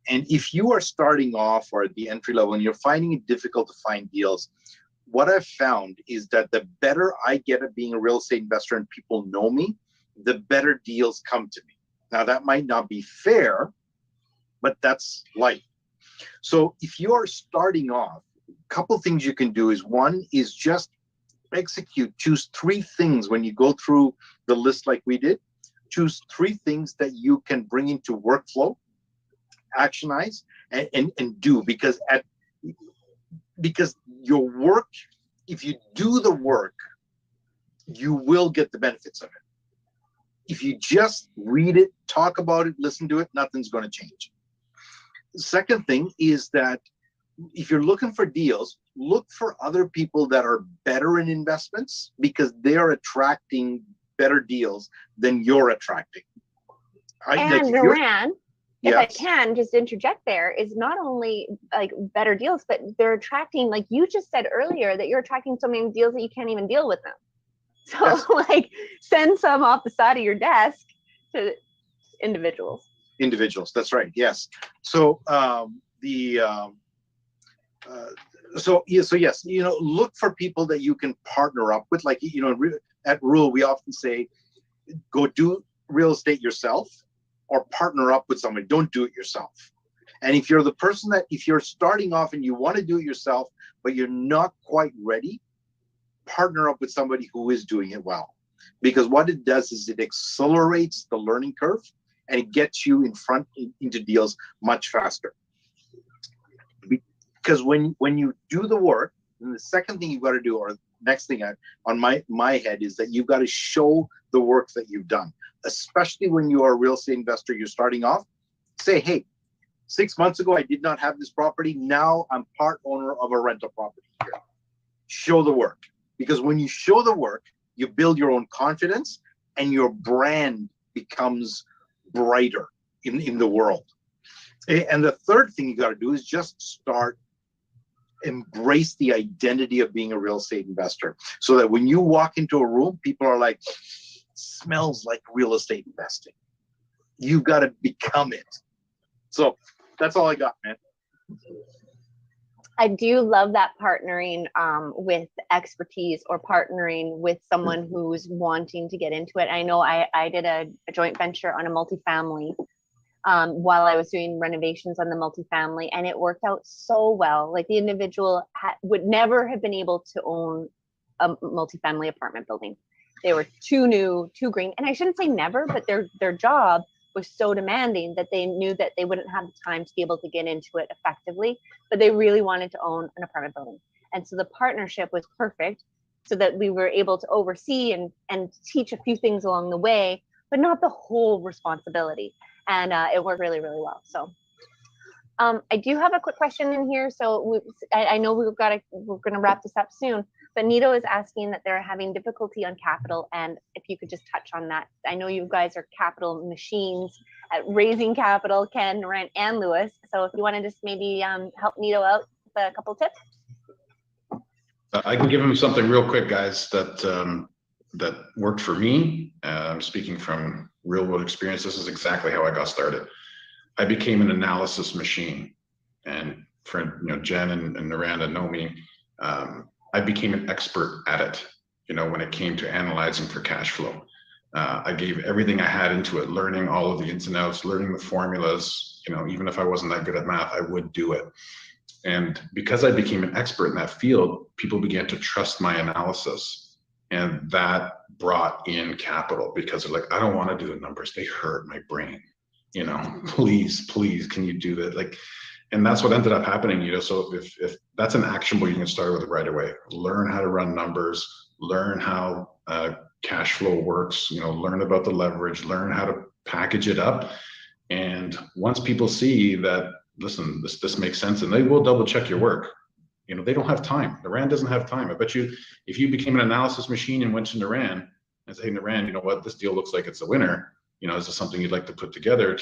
And if you are starting off or at the entry level and you're finding it difficult to find deals, what I've found is that the better I get at being a real estate investor and people know me, the better deals come to me. Now, that might not be fair, but that's life. So if you are starting off, a couple things you can do is, one is just choose 3 things when you go through the list like we did. Choose 3 things that you can bring into workflow, actionize, and do, because your work, if you do the work, you will get the benefits of it. If you just read it, talk about it, listen to it, nothing's going to change. The second thing is that if you're looking for deals, look for other people that are better in investments, because they're attracting better deals than you're attracting. And Duran, if I Yes. can just interject there, is not only like better deals, but they're attracting, like you just said earlier, that you're attracting so many deals that you can't even deal with them. So Yes. like send some off the side of your desk to individuals. Individuals, that's right. Yes. So yes, look for people that you can partner up with. Like, at Rule, we often say, go do real estate yourself or partner up with somebody. Don't do it yourself. And if you're the person if you're starting off and you want to do it yourself, but you're not quite ready, partner up with somebody who is doing it well. Because what it does is it accelerates the learning curve, and it gets you into deals much faster. Because when you do the work, then the second thing you've got to do, or next thing on my head, is that you've got to show the work that you've done. Especially when you are a real estate investor, you're starting off, say, hey, 6 months ago, I did not have this property. Now I'm part owner of a rental property here. Show the work. Because when you show the work, you build your own confidence, and your brand becomes brighter in the world. And the third thing you got to do is just embrace the identity of being a real estate investor, so that when you walk into a room, people are like, smells like real estate investing. You've got to become it. So that's all I got, man. I do love that partnering with expertise, or partnering with someone who's wanting to get into it. I know I did a joint venture on a multifamily while I was doing renovations on the multifamily, and it worked out so well. Like, the individual would never have been able to own a multifamily apartment building. They were too new, too green. And I shouldn't say never, but their job was so demanding that they knew that they wouldn't have the time to be able to get into it effectively, but they really wanted to own an apartment building. And so the partnership was perfect, so that we were able to oversee and teach a few things along the way, but not the whole responsibility. And it worked really, really well. So I do have a quick question in here. So I know we're going to wrap this up soon, but Nito is asking that they're having difficulty on capital. And if you could just touch on that. I know you guys are capital machines at raising capital, Ken, Rent, and Lewis. So if you want to just maybe help Nito out with a couple tips. I can give him something real quick, guys, that worked for me. I'm speaking from real world experience. This is exactly how I got started. I became an analysis machine, and Jen and Naranda know me. I became an expert at it. When it came to analyzing for cash flow, I gave everything I had into it, learning all of the ins and outs, learning the formulas. Even if I wasn't that good at math, I would do it. And because I became an expert in that field, people began to trust my analysis, and that brought in capital because they're like, I don't want to do the numbers; they hurt my brain. Please, can you do that? And that's what ended up happening. So if that's an actionable, you can start with it right away. Learn how to run numbers, learn how cash flow works. Learn about the leverage, learn how to package it up. And once people see that, listen, this makes sense, and they will double check your work. They don't have time. Naran doesn't have time. I bet you, if you became an analysis machine and went to Naran and say, hey, Naran, you know what, this deal looks like it's a winner. Is this something you'd like to put together?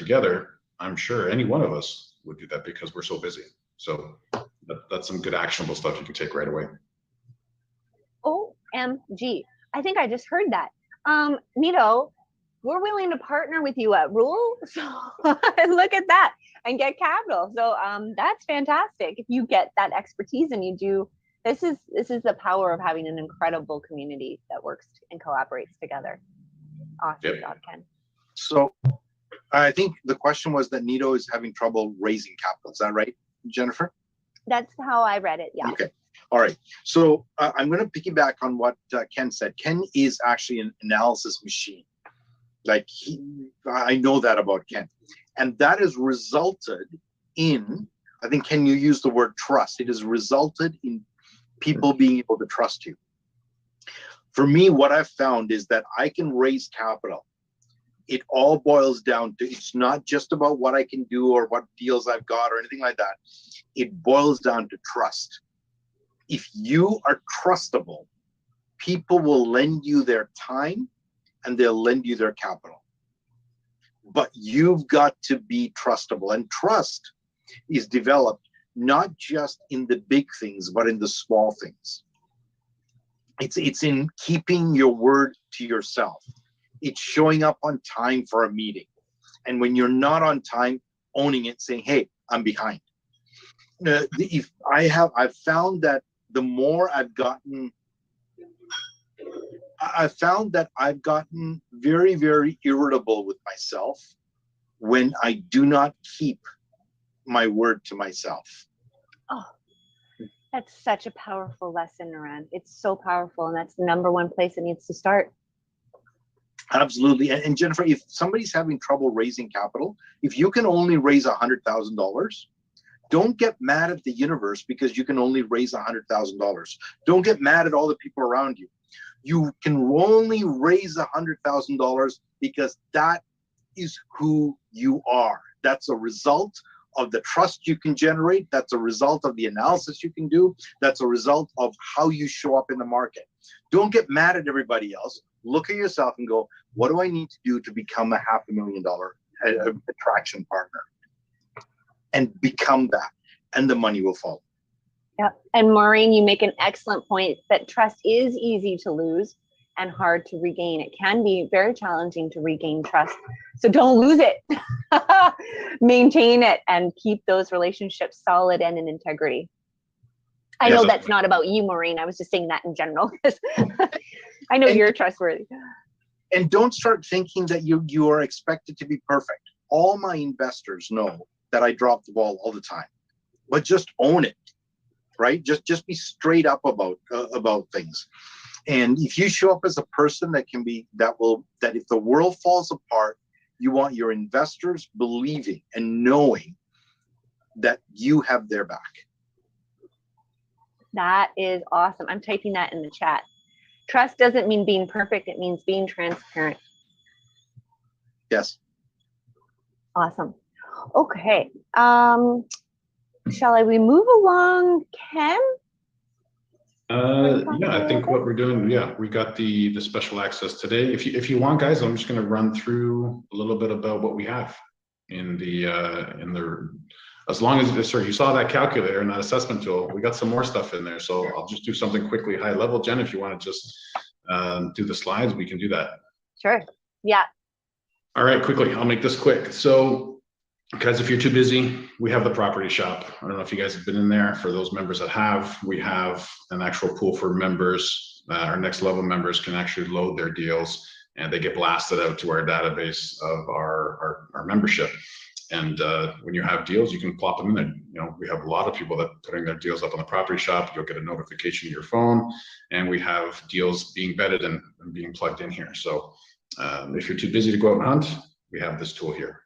I'm sure any one of us would do that because we're so busy. So that's some good actionable stuff you can take right away. OMG. I think I just heard that. Nito, we're willing to partner with you at Rule. So look at that, and get capital. So that's fantastic. If you get that expertise and you do, this is the power of having an incredible community that works and collaborates together. Awesome job, Ken. So I think the question was that Nito is having trouble raising capital. Is that right, Jennifer? That's how I read it. Yeah. Okay. All right. So I'm going to piggyback on what Ken said. Ken is actually an analysis machine. I know that about Ken. And that has resulted in, I think, Ken, you used the word trust. It has resulted in people being able to trust you. For me, what I've found is that I can raise capital. It all boils down to, it's not just about what I can do or what deals I've got or anything like that. It boils down to trust. If you are trustable, people will lend you their time and they'll lend you their capital. But you've got to be trustable, and trust is developed not just in the big things, but in the small things. It's in keeping your word to yourself. It's showing up on time for a meeting. And when you're not on time, owning it, saying, hey, I'm behind. I've found that the more I've gotten very, very irritable with myself when I do not keep my word to myself. Oh, that's such a powerful lesson, Naran. It's so powerful, and that's the number one place it needs to start. Absolutely. And Jennifer, if somebody's having trouble raising capital, if you can only raise $100,000, don't get mad at the universe because you can only raise $100,000. Don't get mad at all the people around you. You can only raise $100,000 because that is who you are. That's a result of the trust you can generate. That's a result of the analysis you can do. That's a result of how you show up in the market. Don't get mad at everybody else. Look at yourself and go, what do I need to do to become a $500,000 attraction partner? And become that, and the money will follow. Yeah. And Maureen, you make an excellent point that trust is easy to lose and hard to regain. It can be very challenging to regain trust. So don't lose it. Maintain it and keep those relationships solid and in integrity. I know that's not about you, Maureen. I was just saying that in general because I know you're trustworthy. And don't start thinking that you are expected to be perfect. All my investors know that I drop the ball all the time, but just own it, right? Just be straight up about things. And if you show up as a person that if the world falls apart, you want your investors believing and knowing that you have their back. That is awesome. I'm typing that in the chat. Trust doesn't mean being perfect. It means being transparent. Yes. Awesome. Okay. We move along, Ken? Yeah, I think what we're doing, yeah, we got the special access today. If you want, guys, I'm just going to run through a little bit about what we have in the as long as, sorry, you saw that calculator and that assessment tool, we got some more stuff in there. So I'll just do something quickly high level. Jen, if you want to just do the slides, we can do that. Sure. Yeah. All right, quickly, I'll make this quick. So guys, if you're too busy, we have the property shop. I don't know if you guys have been in there. For those members that have, we have an actual pool for members. Our next level members can actually load their deals and they get blasted out to our database of our membership. And when you have deals, you can plop them in there. You know, we have a lot of people that are putting their deals up on the property shop. You'll get a notification to your phone, and we have deals being vetted and being plugged in here. So if you're too busy to go out and hunt, we have this tool here.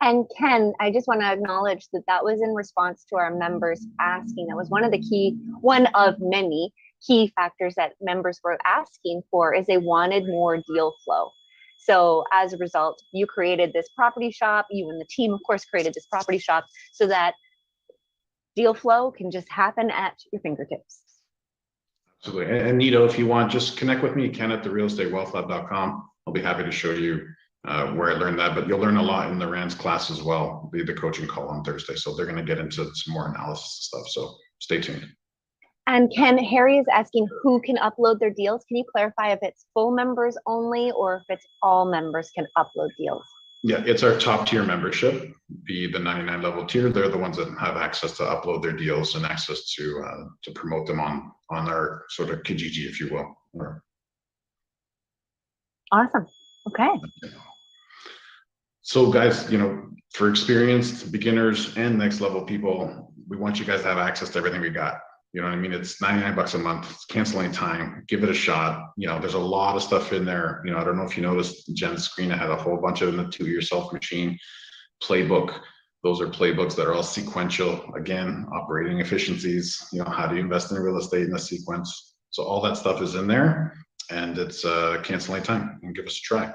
And Ken, I just want to acknowledge that was in response to our members asking. That was one of many key factors that members were asking for, is they wanted more deal flow. So as a result, you created this property shop, you and the team, of course, created this property shop so that deal flow can just happen at your fingertips. Absolutely. And Nito, if you want, just connect with me, Ken at therealestatewealthlab.com. I'll be happy to show you where I learned that, but you'll learn a lot in the RANDS class as well, the coaching call on Thursday. So they're going to get into some more analysis and stuff. So stay tuned. And Ken, Harry is asking who can upload their deals. Can you clarify if it's full members only or if it's all members can upload deals? Yeah, it's our top tier membership, the 99 level tier. They're the ones that have access to upload their deals and access to promote them on our sort of Kijiji, if you will. Awesome. Okay. So guys, you know, for experienced beginners and next level people, we want you guys to have access to everything we got. You know what I mean? It's 99 bucks a month. It's canceling time. Give it a shot. You know, there's a lot of stuff in there. You know, I don't know if you noticed Jen's screen. I had a whole bunch of them, the 2-Yourself Machine playbook. Those are playbooks that are all sequential. Again, operating efficiencies. You know, how do you invest in real estate in a sequence? So all that stuff is in there, and it's canceling time. And give us a try.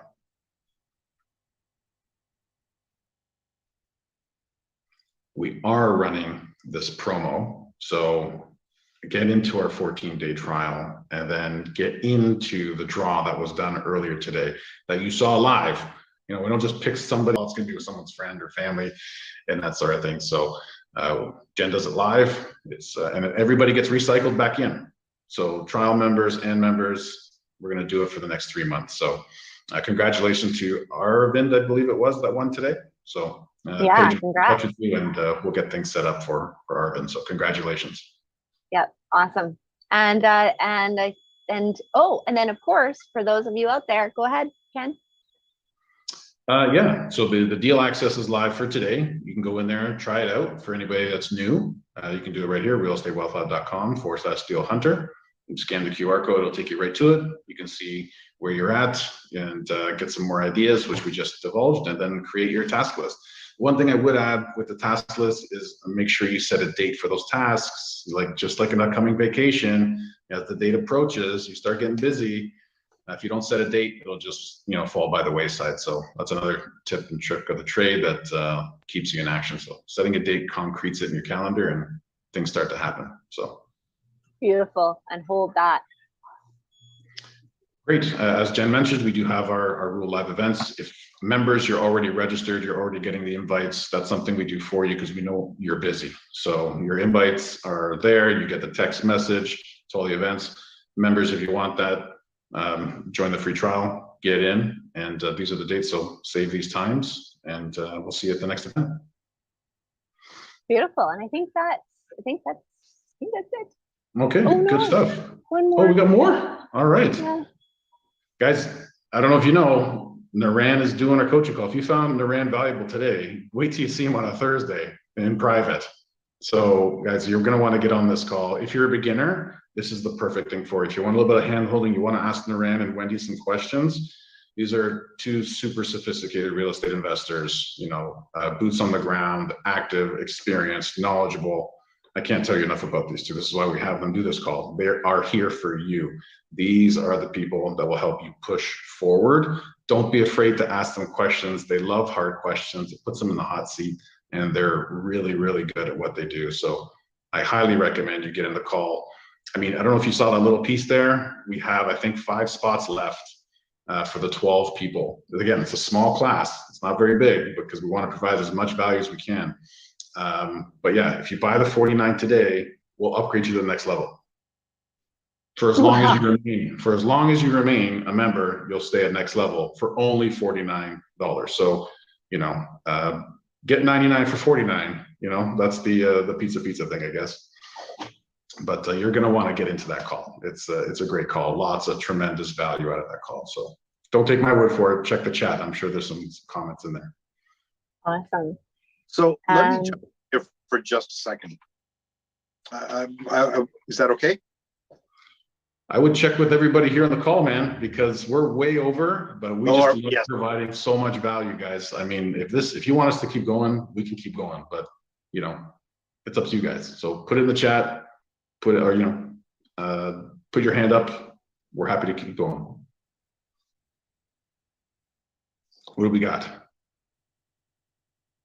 We are running this promo, so get into our 14-day trial and then get into the draw that was done earlier today that you saw live. You know, we don't just pick somebody else, going to be with someone's friend or family and that sort of thing. So Jen does it live. It's and everybody gets recycled back in. So trial members and members, we're going to do it for the next 3 months. So congratulations to Arvind, I believe it was, that won today. So yeah, congrats. And we'll get things set up for Arvind. So congratulations. Yep, awesome. And then of course, for those of you out there, go ahead, Ken. Yeah, so the deal access is live for today. You can go in there and try it out. For anybody that's new, you can do it right here, realestatewealthlab.com/deal hunter. You scan the QR code, it'll take you right to it. You can see where you're at and get some more ideas, which we just divulged, and then create your task list. One thing I would add with the task list is make sure you set a date for those tasks. Just like an upcoming vacation, as the date approaches, you start getting busy. If you don't set a date, it'll just fall by the wayside. So that's another tip and trick of the trade that keeps you in action. So setting a date concretes it in your calendar, and things start to happen. So beautiful, and hold that. Great. As Jen mentioned, we do have our Rule Live events. If members, you're already registered, you're already getting the invites, that's something we do for you because we know you're busy. So your invites are there, you get the text message to all the events. Members, if you want that, join the free trial, get in, and these are the dates, so save these times, and we'll see you at the next event. Beautiful, and I think that's it. Okay, good stuff. One more. Oh, we got more? All right. Yeah. Guys, I don't know if you know, Naran is doing our coaching call. If you found Naran valuable today, wait till you see him on a Thursday in private. So guys, you're going to want to get on this call. If you're a beginner, this is the perfect thing for you. If you want a little bit of hand holding, you want to ask Naran and Wendy some questions. These are two super sophisticated real estate investors, boots on the ground, active, experienced, knowledgeable. I can't tell you enough about these two. This is why we have them do this call. They are here for you. These are the people that will help you push forward. Don't be afraid to ask them questions. They love hard questions. It puts them in the hot seat, and they're really, really good at what they do. So I highly recommend you get in the call. I mean, I don't know if you saw that little piece there. We have, I think, 5 spots left for the 12 people. Again, it's a small class. It's not very big because we want to provide as much value as we can. But yeah, if you buy the 49 today, we'll upgrade you to the next level. For as long as you remain a member, you'll stay at next level for only $49. So, you know, get 99 for 49. You know, that's the pizza thing, I guess. But you're going to want to get into that call. It's a great call. Lots of tremendous value out of that call. So don't take my word for it. Check the chat. I'm sure there's some comments in there. Awesome. So let me jump here for just a second. Is that okay? I would check with everybody here on the call, man, because we're way over, but we just love providing so much value, guys. I mean, if you want us to keep going, we can keep going, but you know, it's up to you guys. So put it in the chat, put your hand up. We're happy to keep going. What do we got?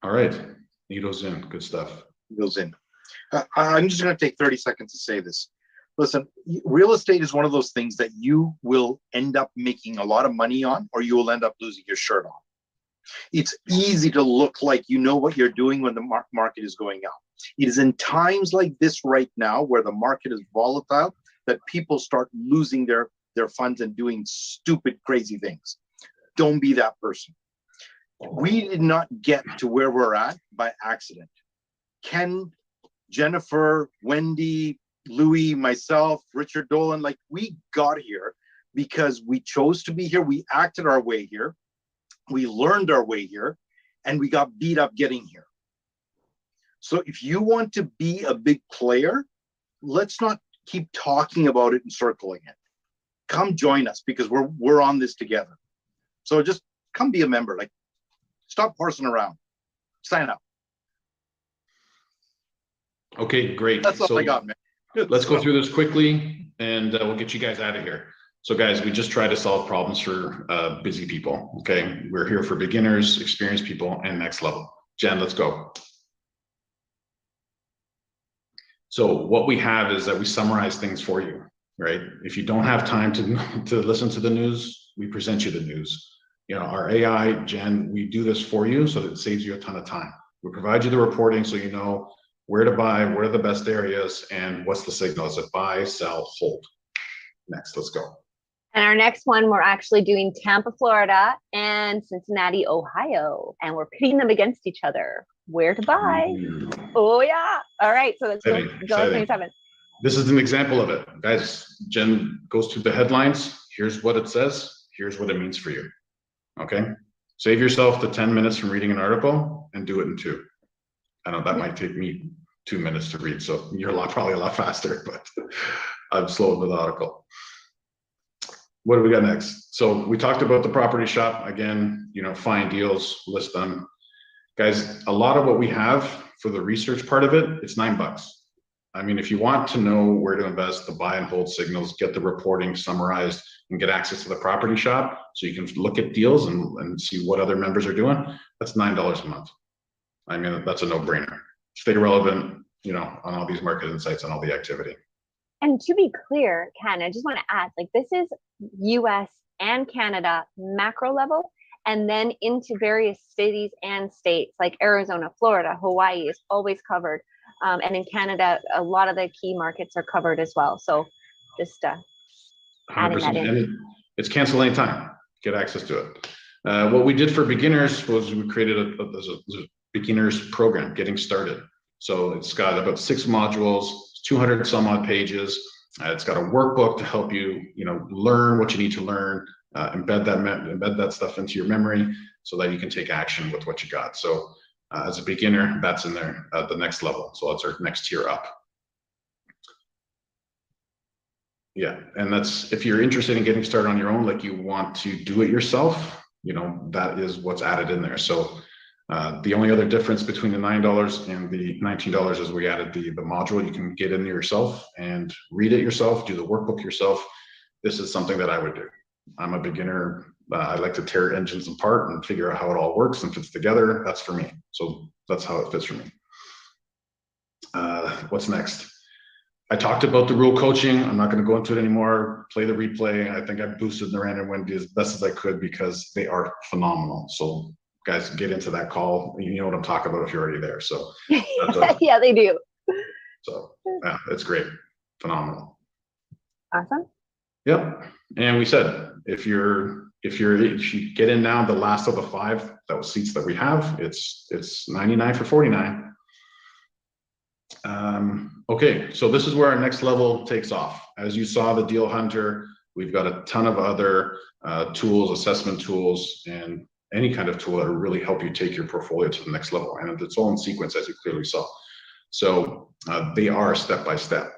All right, Nito's in, good stuff. Goes in. I'm just going to take 30 seconds to say this. Listen, real estate is one of those things that you will end up making a lot of money on, or you will end up losing your shirt on. It's easy to look like you know what you're doing when the market is going up. It is in times like this right now where the market is volatile that people start losing their funds and doing stupid, crazy things. Don't be that person. We did not get to where we're at by accident. Ken, Jennifer, Wendy, Louis, myself, Richard Dolan, like we got here because we chose to be here. We acted our way here. We learned our way here, and we got beat up getting here. So if you want to be a big player, let's not keep talking about it and circling it. Come join us because we're on this together. So just come be a member. Like, stop horsing around. Sign up. Okay, great. That's all I got, man. Let's go through this quickly, and we'll get you guys out of here. So guys, we just try to solve problems for busy people, okay? We're here for beginners, experienced people, and next level. Jen, let's go. So what we have is that we summarize things for you, right? If you don't have time to listen to the news, we present you the news. You know, our AI, Jen, we do this for you so that it saves you a ton of time. We provide you the reporting so you know where to buy, where are the best areas, and what's the signal? Is it buy, sell, hold? Next, let's go. And our next one, we're actually doing Tampa, Florida and Cincinnati, Ohio. And we're pitting them against each other. Where to buy? Oh, yeah. All right. So let's go. July 27th. This is an example of it. Guys, Jen goes through the headlines. Here's what it says. Here's what it means for you. Okay? Save yourself the 10 minutes from reading an article and do it in 2. I know that might take me 2 minutes to read, so you're probably a lot faster, but I'm slow with the article. What do we got next? So we talked about the property shop. Again, you know, find deals, list them. Guys, a lot of what we have for the research part of it, it's $9. I mean, if you want to know where to invest, the buy and hold signals, get the reporting summarized, and get access to the property shop so you can look at deals and see what other members are doing, that's $9 a month. I mean, that's a no-brainer. Stay relevant, you know, on all these market insights and all the activity. And to be clear, Ken, I just want to add, like, this is US and Canada macro level, and then into various cities and states like Arizona, Florida, Hawaii is always covered. And in Canada, a lot of the key markets are covered as well. So just adding that in. And it's cancel anytime, get access to it. What we did for beginners was we created a beginners program, getting started. So it's got about 6 modules, 200 some odd pages. It's got a workbook to help you, you know, learn what you need to learn, embed that stuff into your memory so that you can take action with what you got. So as a beginner, that's in there at the next level. So that's our next tier up. Yeah, and that's, if you're interested in getting started on your own, like you want to do it yourself, you know, that is what's added in there. So The only other difference between the $9 and the $19 is we added the module. You can get in there yourself and read it yourself, do the workbook yourself. This is something that I would do. I'm a beginner. I like to tear engines apart and figure out how it all works and fits together. That's for me. So that's how it fits for me. What's next? I talked about the rule coaching. I'm not going to go into it anymore. Play the replay. I think I boosted Naran and Wendy as best as I could because they are phenomenal. So guys, get into that call. You know what I'm talking about if you're already there. So yeah, they do. So yeah, it's great. Phenomenal. Awesome. Yep. And we said, if you get in now, the last of the 5 seats that we have, it's 99 for 49. Okay, so this is where our next level takes off. As you saw, the Deal Hunter, we've got a ton of other tools, assessment tools, and any kind of tool that will really help you take your portfolio to the next level. And it's all in sequence, as you clearly saw. So they are step by step.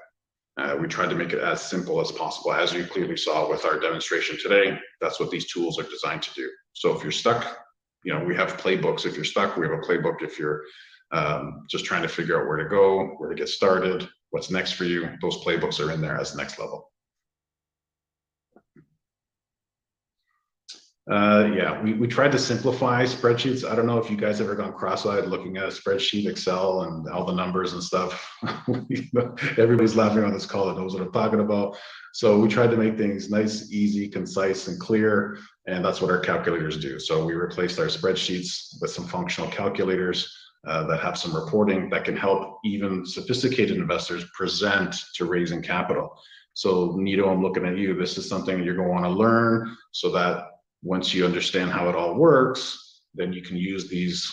We tried to make it as simple as possible. As you clearly saw with our demonstration today, that's what these tools are designed to do. So if you're stuck, we have playbooks. If you're stuck, we have a playbook. If you're just trying to figure out where to go, where to get started, what's next for you, those playbooks are in there as next level. Yeah, we tried to simplify spreadsheets. I don't know if you guys ever gone cross-eyed looking at a spreadsheet, Excel, and all the numbers and stuff. Everybody's laughing on this call that knows what I'm talking about. So we tried to make things nice, easy, concise, and clear, and that's what our calculators do. So we replaced our spreadsheets with some functional calculators that have some reporting that can help even sophisticated investors present to raising capital. So Nito, I'm looking at you. This is something you're going to want to learn so that once you understand how it all works, then you can use these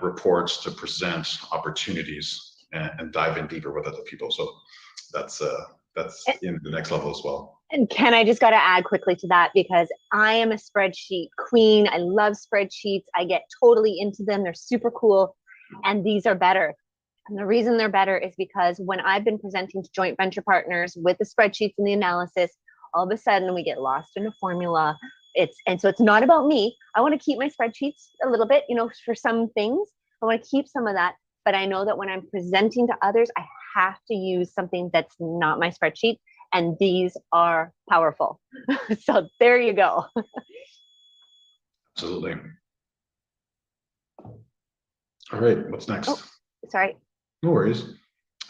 reports to present opportunities and dive in deeper with other people. So that's in the next level as well. And Ken, I just got to add quickly to that because I am a spreadsheet queen. I love spreadsheets. I get totally into them. They're super cool. And these are better. And the reason they're better is because when I've been presenting to joint venture partners with the spreadsheets and the analysis, all of a sudden we get lost in a formula. And so it's not about me. I want to keep my spreadsheets a little bit, for some things. I want to keep some of that, but I know that when I'm presenting to others, I have to use something that's not my spreadsheet, and these are powerful. So there you go. Absolutely. All right, what's next? Oh, sorry. No worries.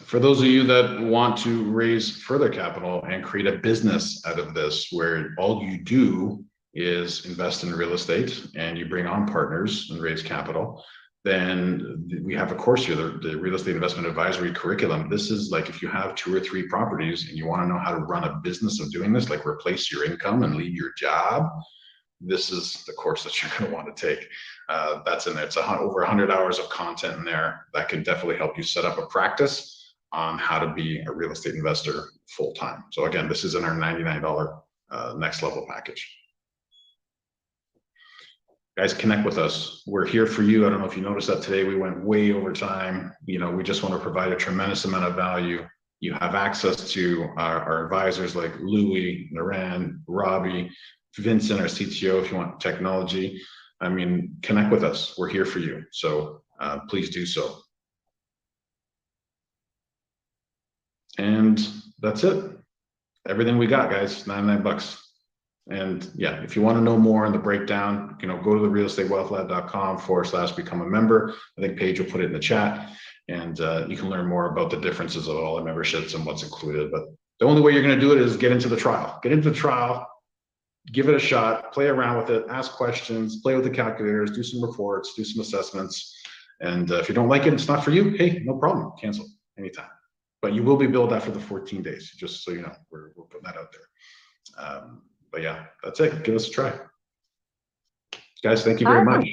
For those of you that want to raise further capital and create a business out of this, where all you do is invest in real estate and you bring on partners and raise capital, then we have a course here, the Real Estate Investment Advisory Curriculum. This is like if you have 2 or 3 properties and you want to know how to run a business of doing this, like replace your income and leave your job, this is the course that you're going to want to take. That's in there. It's over 100 hours of content in there that can definitely help you set up a practice on how to be a real estate investor full-time. So again, this is in our $99 next level package. Guys, connect with us. We're here for you. I don't know if you noticed that today we went way over time. We just want to provide a tremendous amount of value. You have access to our advisors like Louis, Naran, Robbie, Vincent, our CTO, if you want technology. I mean, connect with us. We're here for you. So please do so. And that's it. Everything we got, guys, $99. And yeah, if you want to know more on the breakdown, go to the realestatewealthlab.com/become a member. I think Paige will put it in the chat, and you can learn more about the differences of all the memberships and what's included. But the only way you're going to do it is get into the trial. Get into the trial, give it a shot, play around with it, ask questions, play with the calculators, do some reports, do some assessments. And if you don't like it, it's not for you, hey, no problem, cancel anytime. But you will be billed after the 14 days, just so you know, we're putting that out there. But yeah, that's it. Give us a try. Guys, thank you very much.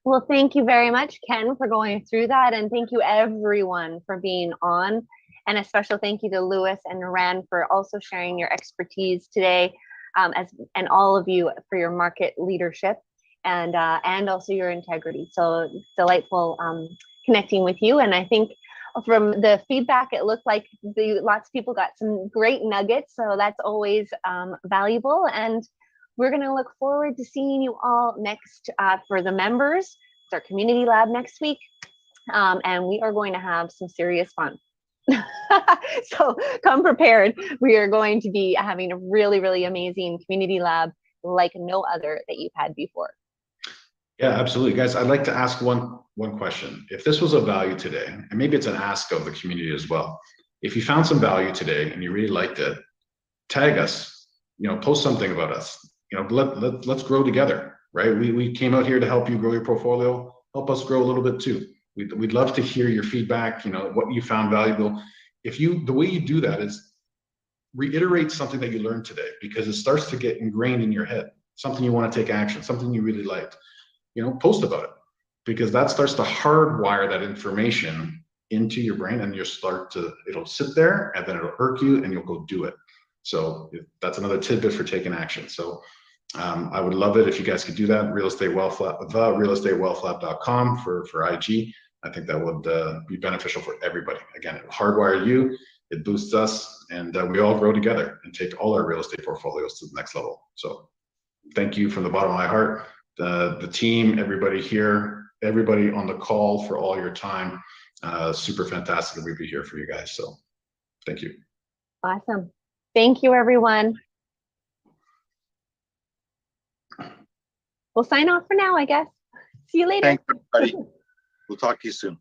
Well, thank you very much, Ken, for going through that. And thank you everyone for being on. And a special thank you to Louis and Naran for also sharing your expertise today, and all of you for your market leadership and also your integrity. So delightful connecting with you. And I think from the feedback, it looked like lots of people got some great nuggets. So that's always valuable. And we're going to look forward to seeing you all next for the members It's our community lab next week. And we are going to have some serious fun. So come prepared. We are going to be having a really, really amazing community lab like no other that you've had before. Yeah, absolutely. Guys, I'd like to ask one question. If this was a value today, and maybe it's an ask of the community as well, if you found some value today and you really liked it, tag us, post something about us, let's grow together, right? We came out here to help you grow your portfolio, help us grow a little bit too. We'd love to hear your feedback, what you found valuable. The way you do that is reiterate something that you learned today, because it starts to get ingrained in your head, something you want to take action, something you really liked, post about it, because that starts to hardwire that information into your brain, and it'll sit there, and then it'll irk you, and you'll go do it. So that's another tidbit for taking action. So I would love it if you guys could do that. Real Estate Wealth Lab, realestatewealthlab.com for IG. I think that would be beneficial for everybody. Again, it will hardwire you, it boosts us, and we all grow together and take all our real estate portfolios to the next level. So thank you from the bottom of my heart, the team, everybody here, everybody on the call, for all your time. Super fantastic that we'd be here for you guys. So thank you. Awesome. Thank you, everyone. We'll sign off for now, I guess. See you later. Thanks, everybody. We'll talk to you soon.